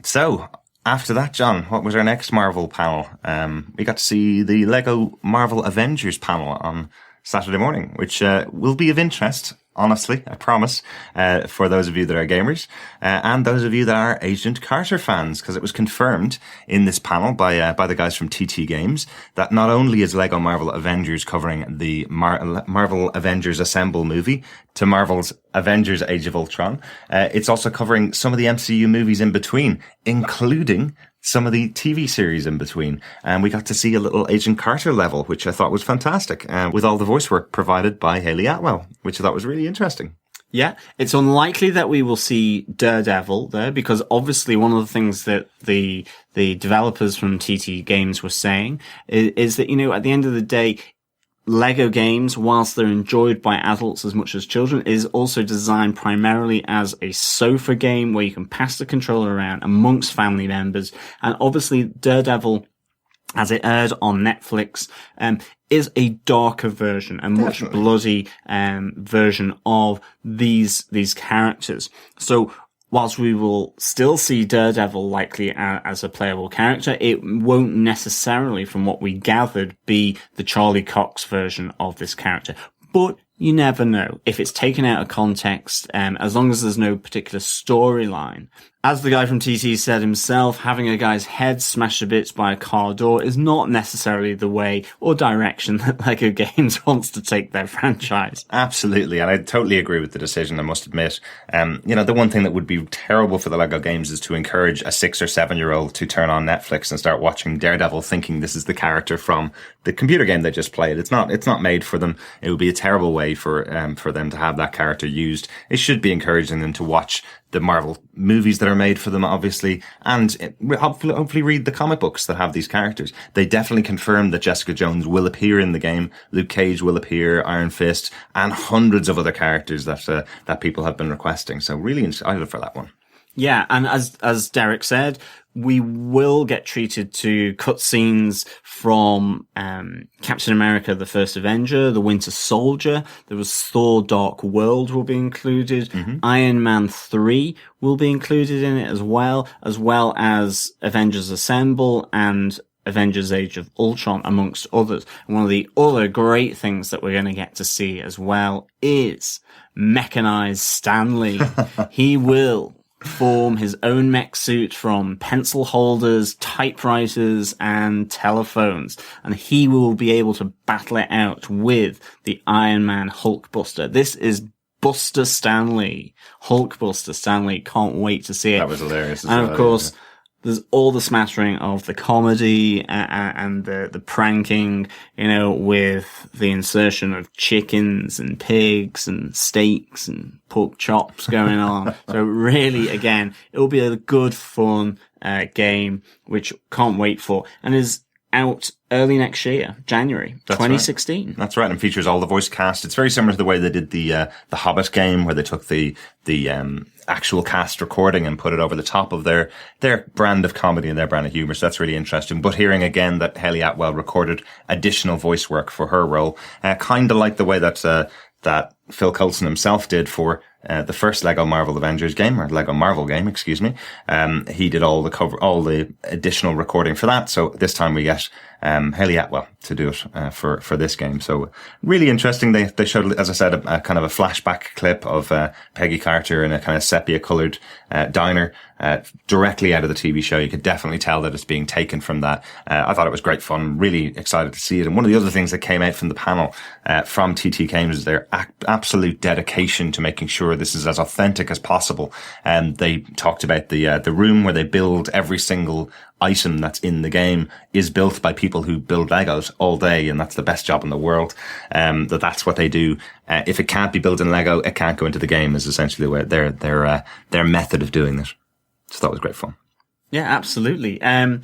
So after that, John, what was our next Marvel panel? We got to see the Lego Marvel Avengers panel on Saturday morning, which will be of interest, honestly, I promise, for those of you that are gamers, and those of you that are Agent Carter fans, because it was confirmed in this panel by the guys from TT Games that not only is Lego Marvel Avengers covering the Marvel Avengers Assemble movie to Marvel's Avengers Age of Ultron, it's also covering some of the MCU movies in between, including some of the TV series in between. And we got to see a little Agent Carter level, which I thought was fantastic, with all the voice work provided by Hayley Atwell, which I thought was really interesting. Yeah, it's unlikely that we will see Daredevil there, because obviously one of the things that the developers from TT Games were saying is that, at the end of the day, Lego games, whilst they're enjoyed by adults as much as children, is also designed primarily as a sofa game where you can pass the controller around amongst family members. And obviously Daredevil, as it aired on Netflix, is a darker version, a much bloody version of these characters. So whilst we will still see Daredevil likely as a playable character, it won't necessarily, from what we gathered, be the Charlie Cox version of this character. But you never know. If it's taken out of context, as long as there's no particular storyline. As the guy from TT said himself, having a guy's head smashed to bits by a car door is not necessarily the way or direction that Lego Games wants to take their franchise. Absolutely, and I totally agree with the decision, I must admit. The one thing that would be terrible for the Lego Games is to encourage a 6 or 7-year-old to turn on Netflix and start watching Daredevil thinking this is the character from the computer game they just played. It's not made for them. It would be a terrible way for them to have that character used. It should be encouraging them to watch the Marvel movies that are made for them, obviously, and hopefully read the comic books that have these characters. They definitely confirmed that Jessica Jones will appear in the game, Luke Cage will appear, Iron Fist, and hundreds of other characters that people have been requesting. So really excited for that one. Yeah, and as Derek said, we will get treated to cutscenes from Captain America, the First Avenger, The Winter Soldier. There was Thor: Dark World will be included. Mm-hmm. Iron Man 3 will be included in it as well as Avengers Assemble and Avengers Age of Ultron, amongst others. And one of the other great things that we're going to get to see as well is mechanized Stan Lee. He will form his own mech suit from pencil holders, typewriters, and telephones, and he will be able to battle it out with the Iron Man Hulkbuster. This is Buster Stan Lee, Hulkbuster Stan Lee. Can't wait to see it. That was hilarious. And of course, there's all the smattering of the comedy and the pranking, with the insertion of chickens and pigs and steaks and pork chops going on. So really, again, it will be a good, fun game, which can't wait for, and is out early next year, January 2016. Right. That's right, and features all the voice cast. It's very similar to the way they did the Hobbit game, where they took the actual cast recording and put it over the top of their brand of comedy and their brand of humor. So that's really interesting. But hearing again that Hayley Atwell recorded additional voice work for her role, kind of like the way that Phil Coulson himself did for the first Lego Marvel Avengers game, or Lego Marvel game, excuse me. He did all the additional recording for that. So this time we get Hayley Atwell to do it for this game. So really interesting. They showed, as I said, a kind of a flashback clip of Peggy Carter in a kind of sepia colored diner directly out of the TV show. You could definitely tell that it's being taken from that. I thought it was great fun. Really excited to see it. And one of the other things that came out from the panel from TT Games is their absolute dedication to making sure this is as authentic as possible. And they talked about the room where they build every single item that's in the game is built by people who build Legos all day, and that's the best job in the world. That's what they do. If it can't be built in Lego, it can't go into the game, is essentially where their method of doing it. So that was great fun. Yeah, absolutely. And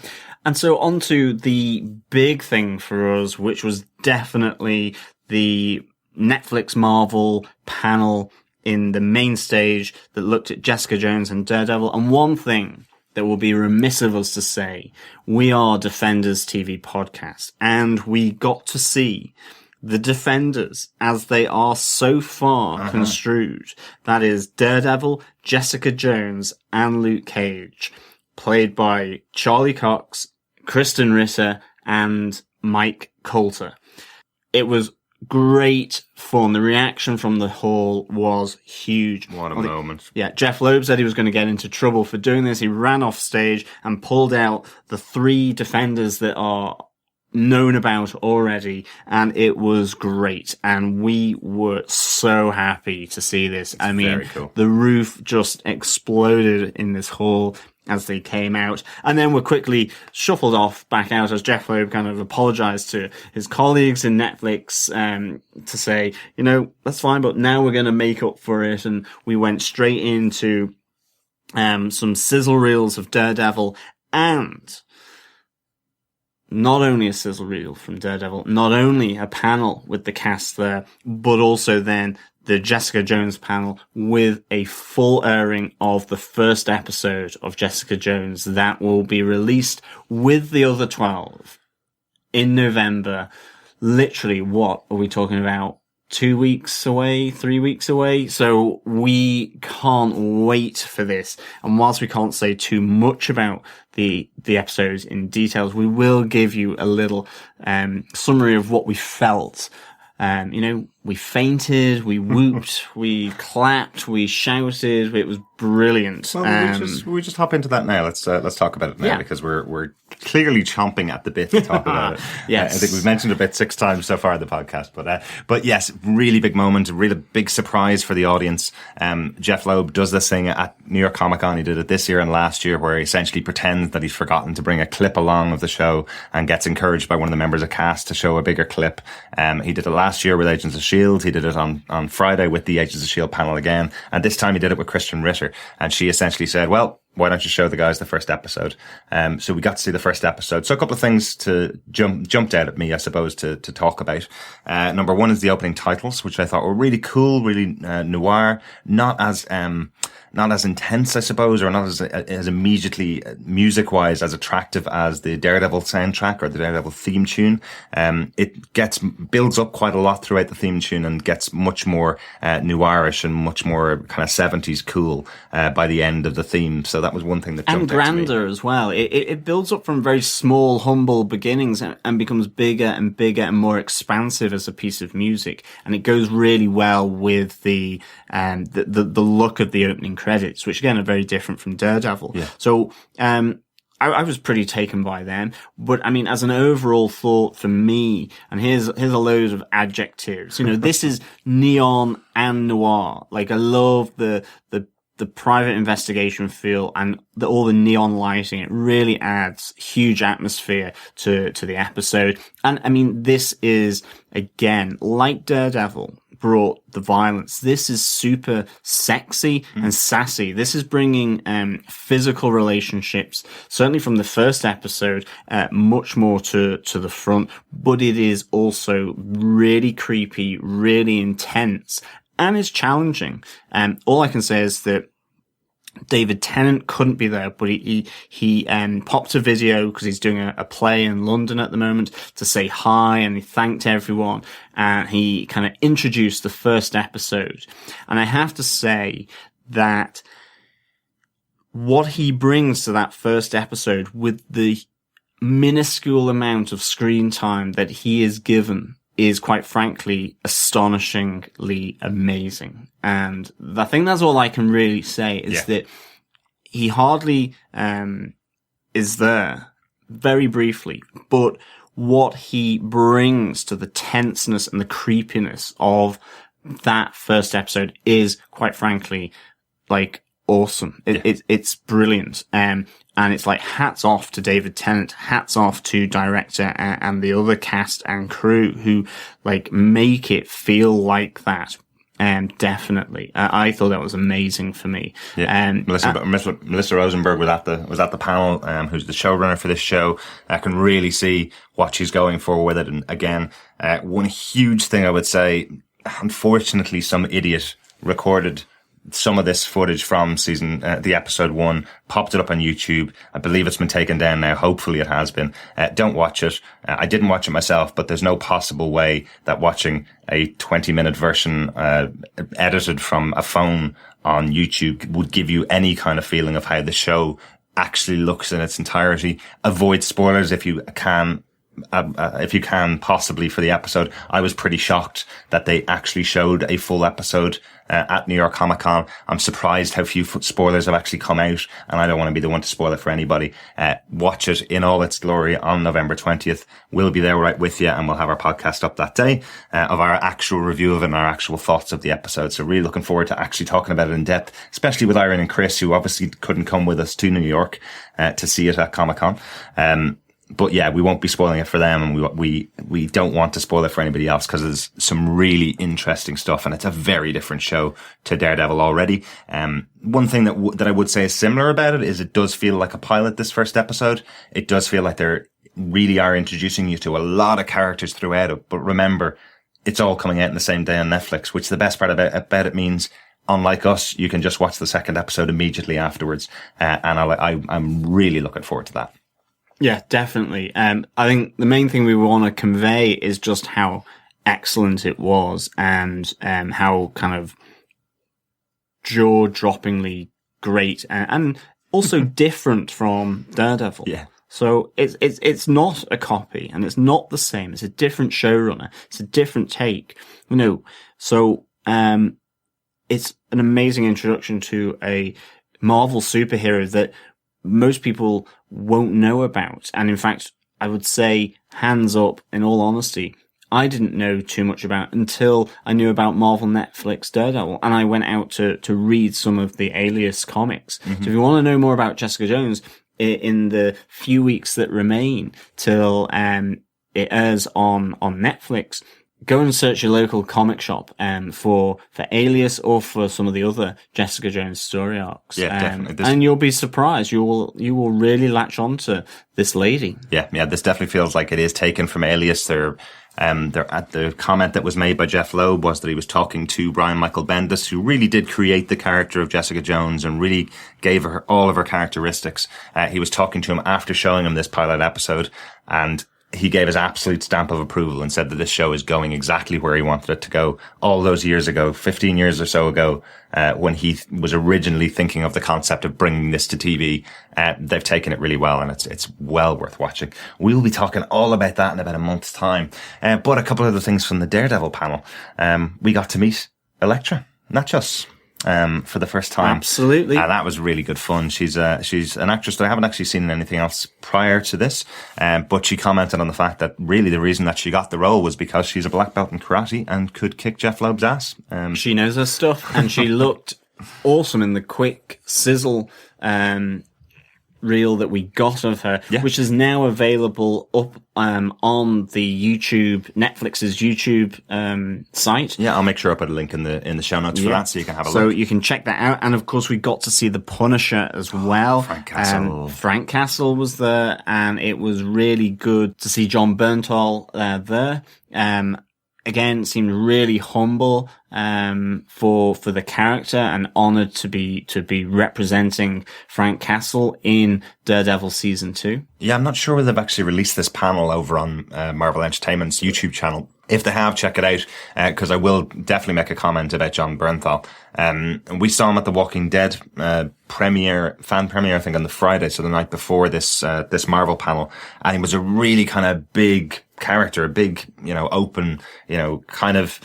so on to the big thing for us, which was definitely the Netflix Marvel panel in the main stage that looked at Jessica Jones and Daredevil. And one thing that will be remiss of us to say, we are Defenders TV podcast, and we got to see the Defenders as they are so far construed. That is Daredevil, Jessica Jones, and Luke Cage, played by Charlie Cox, Kristen Ritter, and Mike Coulter. It was great fun. The reaction from the hall was huge. What a moment. Yeah, Jeff Loeb said he was going to get into trouble for doing this. He ran off stage and pulled out the 3 Defenders that are known about already, and it was great. And we were so happy to see this. I mean, very cool. The roof just exploded in this hall as they came out, and then were quickly shuffled off back out as Jeff Loeb kind of apologized to his colleagues in Netflix to say, you know, that's fine, but now we're going to make up for it. And we went straight into some sizzle reels of Daredevil, and not only a sizzle reel from Daredevil, not only a panel with the cast there, but also then the Jessica Jones panel with a full airing of the first episode of Jessica Jones that will be released with the other 12 in November. Literally, what are we talking about? 2 weeks away, 3 weeks away. So we can't wait for this. And whilst we can't say too much about the episodes in details, we will give you a little summary of what we felt. You know, we fainted, we whooped, we clapped, we shouted. It was brilliant. Well, we just hop into that now. Let's talk about it now, because we're clearly chomping at the bit to talk about it. Yes. I think we've mentioned it a bit 6 times so far in the podcast, but yes, really big moment, a really big surprise for the audience. Jeff Loeb does this thing at New York Comic Con. He did it this year and last year, where he essentially pretends that he's forgotten to bring a clip along of the show and gets encouraged by one of the members of cast to show a bigger clip. He did it last year with Agents of S.H.I.E.L.D. He did it on Friday with the Agents of S.H.I.E.L.D. panel again. And this time he did it with Kristen Ritter. And she essentially said, well, why don't you show the guys the first episode? So we got to see the first episode. So a couple of things to jumped out at me, I suppose, to talk about. Number one is the opening titles, which I thought were really cool, really noir, not as intense, I suppose, or not as immediately music-wise as attractive as the Daredevil soundtrack or the Daredevil theme tune. It builds up quite a lot throughout the theme tune and gets much more noirish and much more kind of 70s cool by the end of the theme. So that was one thing that jumped out to me. And grander as well. It builds up from very small, humble beginnings and becomes bigger and more expansive as a piece of music. And it goes really well with the look of the opening credits, which again are very different from Daredevil. Yeah. So, I was pretty taken by them, but I mean, as an overall thought for me, and here's a load of adjectives. You know, this is neon and noir. Like, I love the private investigation feel and all the neon lighting. It really adds huge atmosphere to the episode. And I mean, this is, again, like Daredevil brought the violence. This is super sexy and sassy. This is bringing physical relationships, certainly from the first episode, much more to the front, but it is also really creepy, really intense, and is challenging. All I can say is that David Tennant couldn't be there, but he popped a video because he's doing a play in London at the moment to say hi, and he thanked everyone, and he kind of introduced the first episode. And I have to say that what he brings to that first episode with the minuscule amount of screen time that he is given is, quite frankly, astonishingly amazing. And I think that's all I can really say is that he hardly is there, very briefly, but what he brings to the tenseness and the creepiness of that first episode is, quite frankly, like awesome. It's brilliant. And it's like hats off to David Tennant, hats off to director and the other cast and crew who like make it feel like that. Definitely. I thought that was amazing for me. Yeah. Melissa Rosenberg was at the panel, who's the showrunner for this show. I can really see what she's going for with it. And again, one huge thing I would say, unfortunately, some idiot recorded some of this footage from the episode 1, popped it up on YouTube. I believe it's been taken down now. Hopefully it has been. Don't watch it. I didn't watch it myself, but there's no possible way that watching a 20-minute version, edited from a phone on YouTube would give you any kind of feeling of how the show actually looks in its entirety. Avoid spoilers if you can. Possibly for the episode. I was pretty shocked that they actually showed a full episode at New York Comic Con. I'm surprised how few spoilers have actually come out, and I don't want to be the one to spoil it for anybody. Watch it in all its glory on November 20th. We'll be there right with you, and we'll have our podcast up that day of our actual review of it and our actual thoughts of the episode. So really looking forward to actually talking about it in depth, especially with Irene and Chris, who obviously couldn't come with us to New York to see it at Comic Con. But yeah, we won't be spoiling it for them, and we don't want to spoil it for anybody else because there's some really interesting stuff, and it's a very different show to Daredevil already. One thing that I would say is similar about it is it does feel like a pilot, this first episode. It does feel like they really are introducing you to a lot of characters throughout it. But remember, it's all coming out in the same day on Netflix, which the best part about it means, unlike us, you can just watch the second episode immediately afterwards. And I'm really looking forward to that. Yeah, definitely. I think the main thing we want to convey is just how excellent it was, and how kind of jaw-droppingly great and also different from Daredevil. Yeah. So it's not a copy, and it's not the same. It's a different showrunner. It's a different take. So it's an amazing introduction to a Marvel superhero that most people won't know about. And in fact, I would say, hands up, in all honesty, I didn't know too much about until I knew about Marvel Netflix Daredevil, and I went out to read some of the Alias comics. Mm-hmm. So if you want to know more about Jessica Jones, in the few weeks that remain till it airs on Netflix, go and search your local comic shop for Alias or for some of the other Jessica Jones story arcs. Yeah, definitely. And you'll be surprised. You will really latch on to this lady. Yeah. This definitely feels like it is taken from Alias. They're at the comment that was made by Jeff Loeb was that he was talking to Brian Michael Bendis, who really did create the character of Jessica Jones and really gave her all of her characteristics. He was talking to him after showing him this pilot episode, and he gave his absolute stamp of approval and said that this show is going exactly where he wanted it to go all those years ago, 15 years or so ago, when he was originally thinking of the concept of bringing this to TV. They've taken it really well, and it's well worth watching. We'll be talking all about that in about a month's time. But a couple of other things from the Daredevil panel. We got to meet Elektra Natchios for the first time. Absolutely. That was really good fun. She's an actress that I haven't actually seen in anything else prior to this. But she commented on the fact that really the reason that she got the role was because she's a black belt in karate and could kick Jeff Loeb's ass. She knows her stuff, and she looked awesome in the quick sizzle reel that we got of her, which is now available up on the Netflix's YouTube site. Yeah, I'll make sure I put a link in the show notes for that, so you can have a look. So you can check that out. And of course, we got to see the Punisher as well. Frank Castle. Frank Castle was there, and it was really good to see John Bernthal there. Again, seemed really humble for the character, and honoured to be representing Frank Castle in Daredevil season 2. Yeah, I'm not sure whether they've actually released this panel over on Marvel Entertainment's YouTube channel. If they have, check it out, because I will definitely make a comment about John Bernthal. We saw him at the Walking Dead fan premiere, I think, on the Friday, so the night before this Marvel panel, and he was a really kind of big character, a big, open, kind of,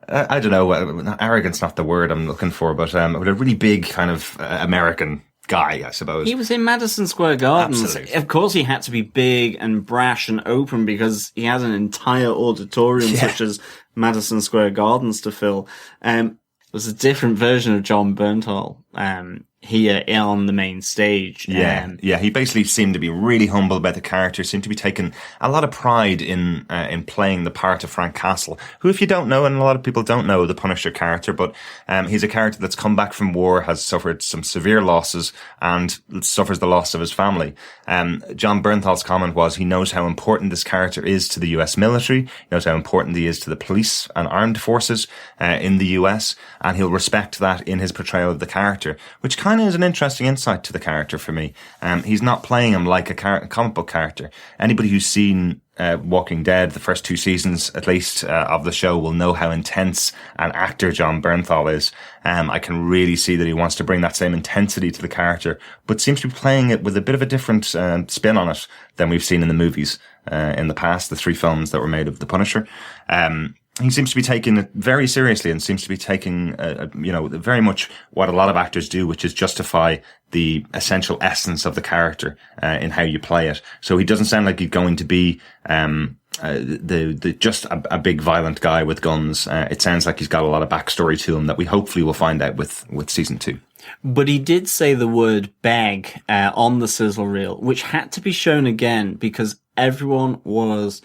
I don't know, arrogance, not the word I'm looking for, but a really big kind of American guy, I suppose. He was in Madison Square Garden. Absolutely. Of course he had to be big and brash and open because he has an entire auditorium such as Madison Square Gardens to fill. It was a different version of John Bernthal here on the main stage. Yeah, he basically seemed to be really humble about the character, seemed to be taking a lot of pride in playing the part of Frank Castle, who, if you don't know, and a lot of people don't know the Punisher character, but he's a character that's come back from war, has suffered some severe losses, and suffers the loss of his family. John Bernthal's comment was he knows how important this character is to the US military, he knows how important he is to the police and armed forces in the US, and he'll respect that in his portrayal of the character, which kind of is an interesting insight to the character for me. He's not playing him like a comic book character. Anybody who's seen Walking Dead, the first 2 seasons at least of the show, will know how intense an actor John Bernthal is. I can really see that he wants to bring that same intensity to the character, but seems to be playing it with a bit of a different spin on it than we've seen in the movies in the past, the 3 films that were made of The Punisher. He seems to be taking it very seriously and seems to be taking, very much what a lot of actors do, which is justify the essential essence of the character in how you play it. So he doesn't sound like he's going to be just a big violent guy with guns. It sounds like he's got a lot of backstory to him that we hopefully will find out with season 2. But he did say the word beg on the sizzle reel, which had to be shown again because everyone was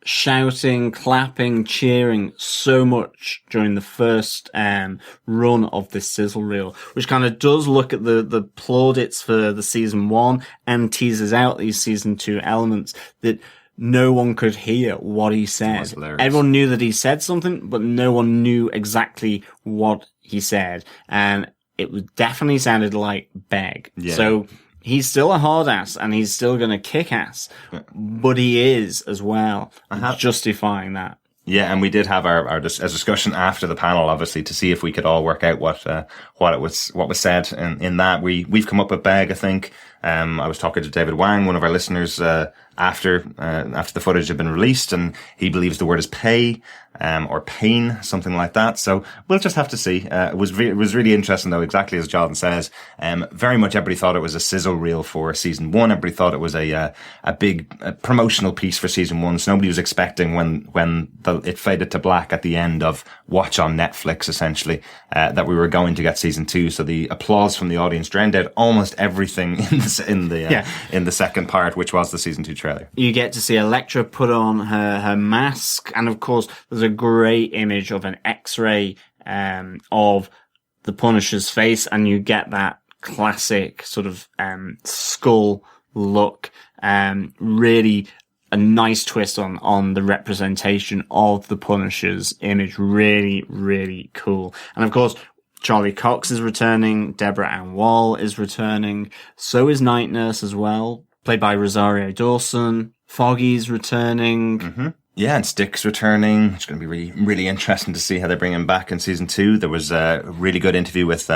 shouting, clapping, cheering so much during the first run of this sizzle reel, which kind of does look at the plaudits for the season 1 and teases out these season 2 elements that no one could hear what he said. Everyone knew that he said something, but no one knew exactly what he said. And it was definitely sounded like beg. Yeah. So he's still a hard ass and he's still going to kick ass, but he is as well, justifying that. Yeah, and we did have our discussion after the panel, obviously, to see if we could all work out what was said in that. We've come up with beg, I think. I was talking to David Wang, one of our listeners, after the footage had been released, and he believes the word is pay, or pain, something like that. So we'll just have to see. It was really interesting though, exactly as Jordan says. Very much everybody thought it was a sizzle reel for season 1. Everybody thought it was a big promotional piece for season 1. So nobody was expecting when it faded to black at the end of watch on Netflix, essentially, that we were going to get season 2. So the applause from the audience drowned out almost everything in the second part, which was the season 2 trailer. You get to see Elektra put on her mask, and of course there's a great image of an X-ray of the Punisher's face, and you get that classic sort of skull look. Really a nice twist on the representation of the Punisher's image. Really, really cool. And of course, Charlie Cox is returning. Deborah Ann Woll is returning. So is Night Nurse as well, played by Rosario Dawson. Foggy's returning. Mm-hmm. Yeah, and Stick's returning. It's going to be really, really interesting to see how they bring him back in season 2. There was a really good interview with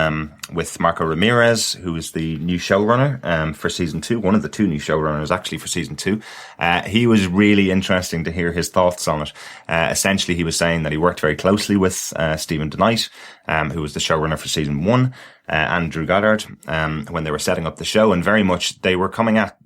Marco Ramirez, who is the new showrunner for season 2. One of the 2 new showrunners actually for season 2. He was really interesting to hear his thoughts on it. Essentially, he was saying that he worked very closely with Stephen DeKnight, who was the showrunner for season 1, and Drew Goddard, when they were setting up the show, and very much they were coming at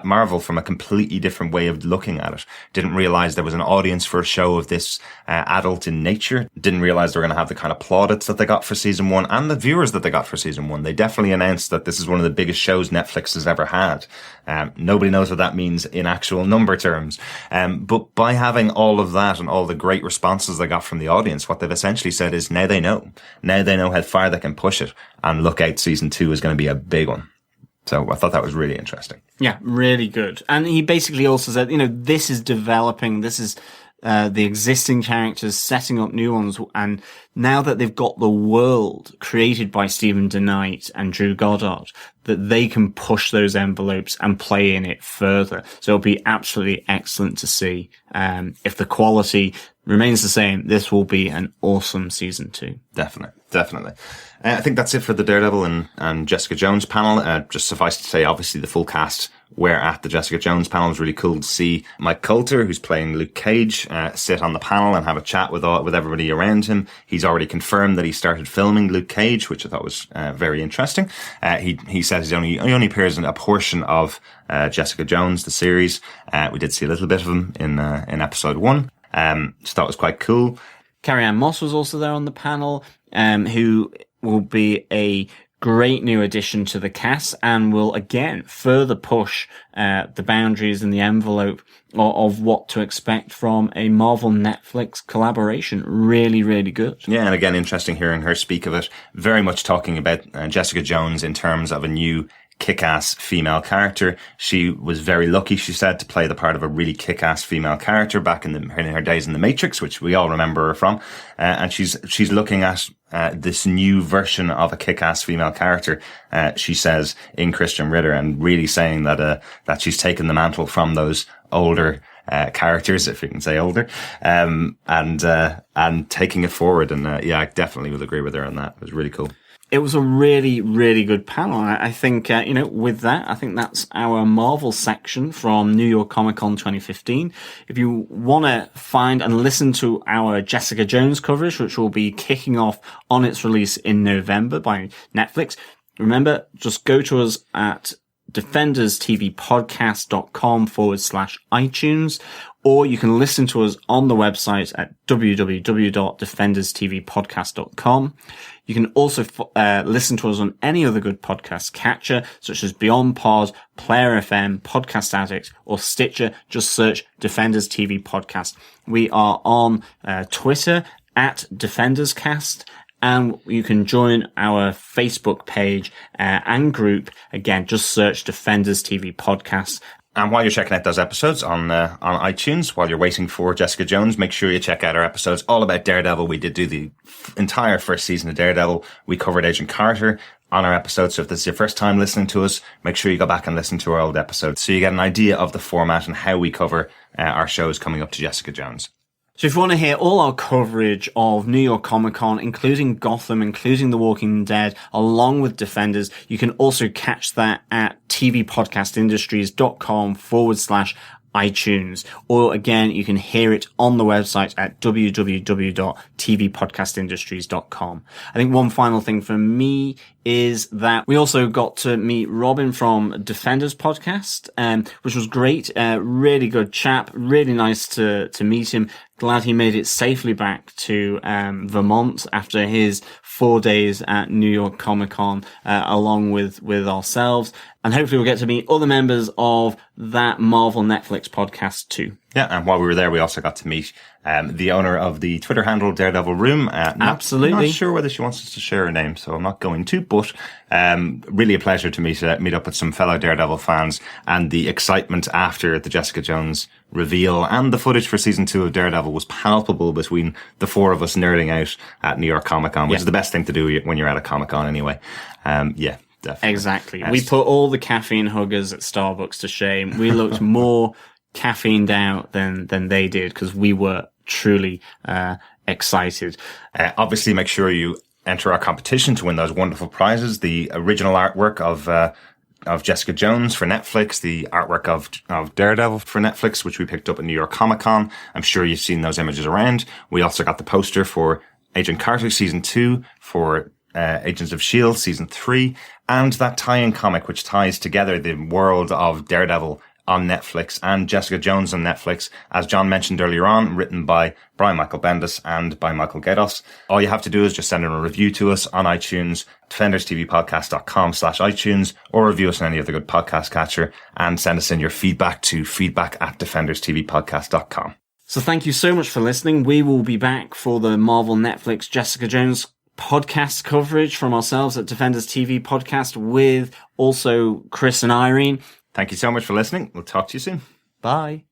Marvel from a completely different way of looking at it. Didn't realize there was an audience for a show of this adult in nature. Didn't realize they were going to have the kind of plaudits that they got for season 1 and the viewers that they got for season 1. They definitely announced that this is one of the biggest shows Netflix has ever had. Nobody knows what that means in actual number terms. But by having all of that and all the great responses they got from the audience, what they've essentially said is now they know. Now they know how far they can push it, and look out, season 2 is going to be a big one. So I thought that was really interesting. Yeah, really good. And he basically also said, this is developing, this is the existing characters setting up new ones. And now that they've got the world created by Stephen DeKnight and Drew Goddard, that they can push those envelopes and play in it further. So it'll be absolutely excellent to see. If the quality remains the same, this will be an awesome season 2. Definitely. I think that's it for the Daredevil and Jessica Jones panel. Just suffice to say, obviously the full cast were at the Jessica Jones panel. It was really cool to see Mike Coulter, who's playing Luke Cage, sit on the panel and have a chat with everybody around him. He's already confirmed that he started filming Luke Cage, which I thought was very interesting. He says he only appears in a portion of Jessica Jones, the series. We did see a little bit of him in episode 1. So that was quite cool. Carrie Ann Moss was also there on the panel, who will be a great new addition to the cast and will again further push the boundaries and the envelope of what to expect from a Marvel Netflix collaboration. Really, really good. Yeah, and again, interesting hearing her speak of it. Very much talking about Jessica Jones in terms of a new kick-ass female character. She was very lucky, she said, to play the part of a really kick-ass female character back in her days in The Matrix, which we all remember her from. And she's looking at this new version of a kick-ass female character, she says, in Christian Ritter, and really saying that she's taken the mantle from those older characters, if you can say older, and taking it forward. And yeah, I definitely would agree with her on that. It was really cool. It was a really, really good panel. I think, with that, I think that's our Marvel section from New York Comic Con 2015. If you want to find and listen to our Jessica Jones coverage, which will be kicking off on its release in November by Netflix, remember, just go to us at defenderstvpodcast.com/iTunes, or you can listen to us on the website at www.defenderstvpodcast.com. You can also listen to us on any other good podcast catcher, such as Beyond Pod, Player FM, Podcast Addict, or Stitcher. Just search Defenders TV Podcast. We are on Twitter at DefendersCast, and you can join our Facebook page and group. Again, just search Defenders TV Podcast. And while you're checking out those episodes on iTunes, while you're waiting for Jessica Jones, make sure you check out our episodes all about Daredevil. We did do the entire first season of Daredevil. We covered Agent Carter on our episode. So if this is your first time listening to us, make sure you go back and listen to our old episodes so you get an idea of the format and how we cover our shows coming up to Jessica Jones. So if you want to hear all our coverage of New York Comic Con, including Gotham, including The Walking Dead, along with Defenders, you can also catch that at tvpodcastindustries.com/iTunes. Or again, you can hear it on the website at www.tvpodcastindustries.com. I think one final thing for me is that we also got to meet Robin from Defenders Podcast, which was great. Really good chap. Really nice to meet him. Glad he made it safely back to Vermont after his 4 days at New York Comic Con, along with ourselves. And hopefully we'll get to meet other members of that Marvel Netflix podcast too. Yeah, and while we were there, we also got to meet the owner of the Twitter handle Daredevil Room. Absolutely. Not sure whether she wants us to share her name, so I'm not going to, but really a pleasure to meet up with some fellow Daredevil fans, and the excitement after the Jessica Jones reveal and the footage for season 2 of Daredevil was palpable between the four of us nerding out at New York Comic Con, which is the best thing to do when you're at a Comic Con anyway. Yeah. Definitely. Exactly. We put all the caffeine huggers at Starbucks to shame. We looked more caffeined out than they did because we were truly excited. Obviously, make sure you enter our competition to win those wonderful prizes. The original artwork of Jessica Jones for Netflix, the artwork of Daredevil for Netflix, which we picked up at New York Comic Con. I'm sure you've seen those images around. We also got the poster for Agent Carter Season 2, for Agents of S.H.I.E.L.D. Season 3, and that tie-in comic which ties together the world of Daredevil on Netflix and Jessica Jones on Netflix, as John mentioned earlier on, written by Brian Michael Bendis and by Michael Gaydos. All you have to do is just send in a review to us on iTunes, defenderstvpodcast.com/iTunes, or review us on any other good podcast catcher, and send us in your feedback to feedback@defenderstvpodcast.com. So thank you so much for listening. We will be back for the Marvel Netflix Jessica Jones podcast coverage from ourselves at Defenders TV Podcast with also Chris and Irene. Thank you so much for listening. We'll talk to you soon. Bye.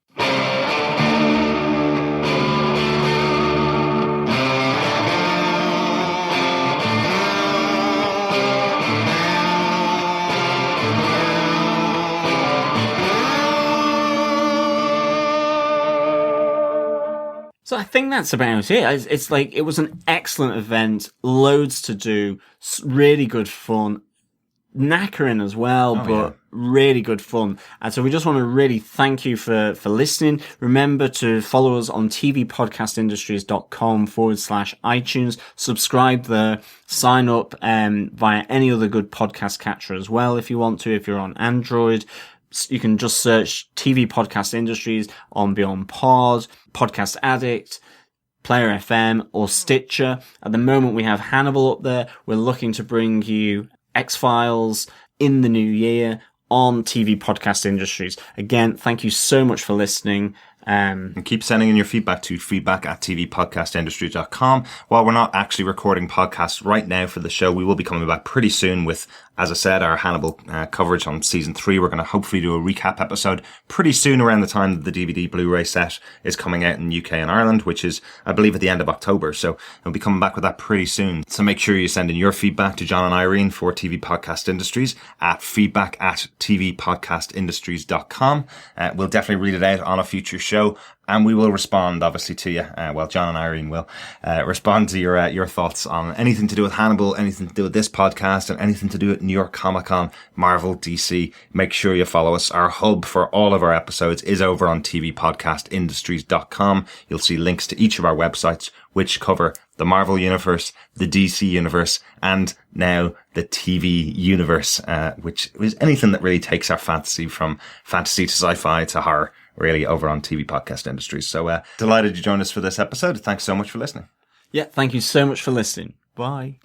So I think that's about it. It's like, it was an excellent event, loads to do, really good fun, knackering as well, but really good fun. And so we just want to really thank you for listening. Remember to follow us on tvpodcastindustries.com/iTunes, subscribe there, sign up via any other good podcast catcher as well if you want to, if you're on Android. You can just search TV Podcast Industries on Beyond Pod, Podcast Addict, Player FM, or Stitcher. At the moment, we have Hannibal up there. We're looking to bring you X-Files in the new year on TV Podcast Industries. Again, thank you so much for listening. And keep sending in your feedback to feedback@tvpodcastindustries.com. While we're not actually recording podcasts right now for the show, we will be coming back pretty soon with, as I said, our Hannibal coverage on season 3. We're going to hopefully do a recap episode pretty soon around the time that the DVD Blu-ray set is coming out in the UK and Ireland, which is, I believe, at the end of October. So we'll be coming back with that pretty soon. So make sure you send in your feedback to John and Irene for TV Podcast Industries at feedback@tvpodcastindustries.com. We'll definitely read it out on a future show, and we will respond, obviously, to you. John and Irene will respond to your thoughts on anything to do with Hannibal, anything to do with this podcast, and anything to do with New York Comic Con, Marvel, DC. Make sure you follow us. Our hub for all of our episodes is over on tvpodcastindustries.com. You'll see links to each of our websites, which cover the Marvel Universe, the DC Universe, and now the TV Universe, which is anything that really takes our fantasy from fantasy to sci-fi to horror, really, over on TV Podcast Industries. So delighted you joined us for this episode. Thanks so much for listening. Yeah, thank you so much for listening. Bye.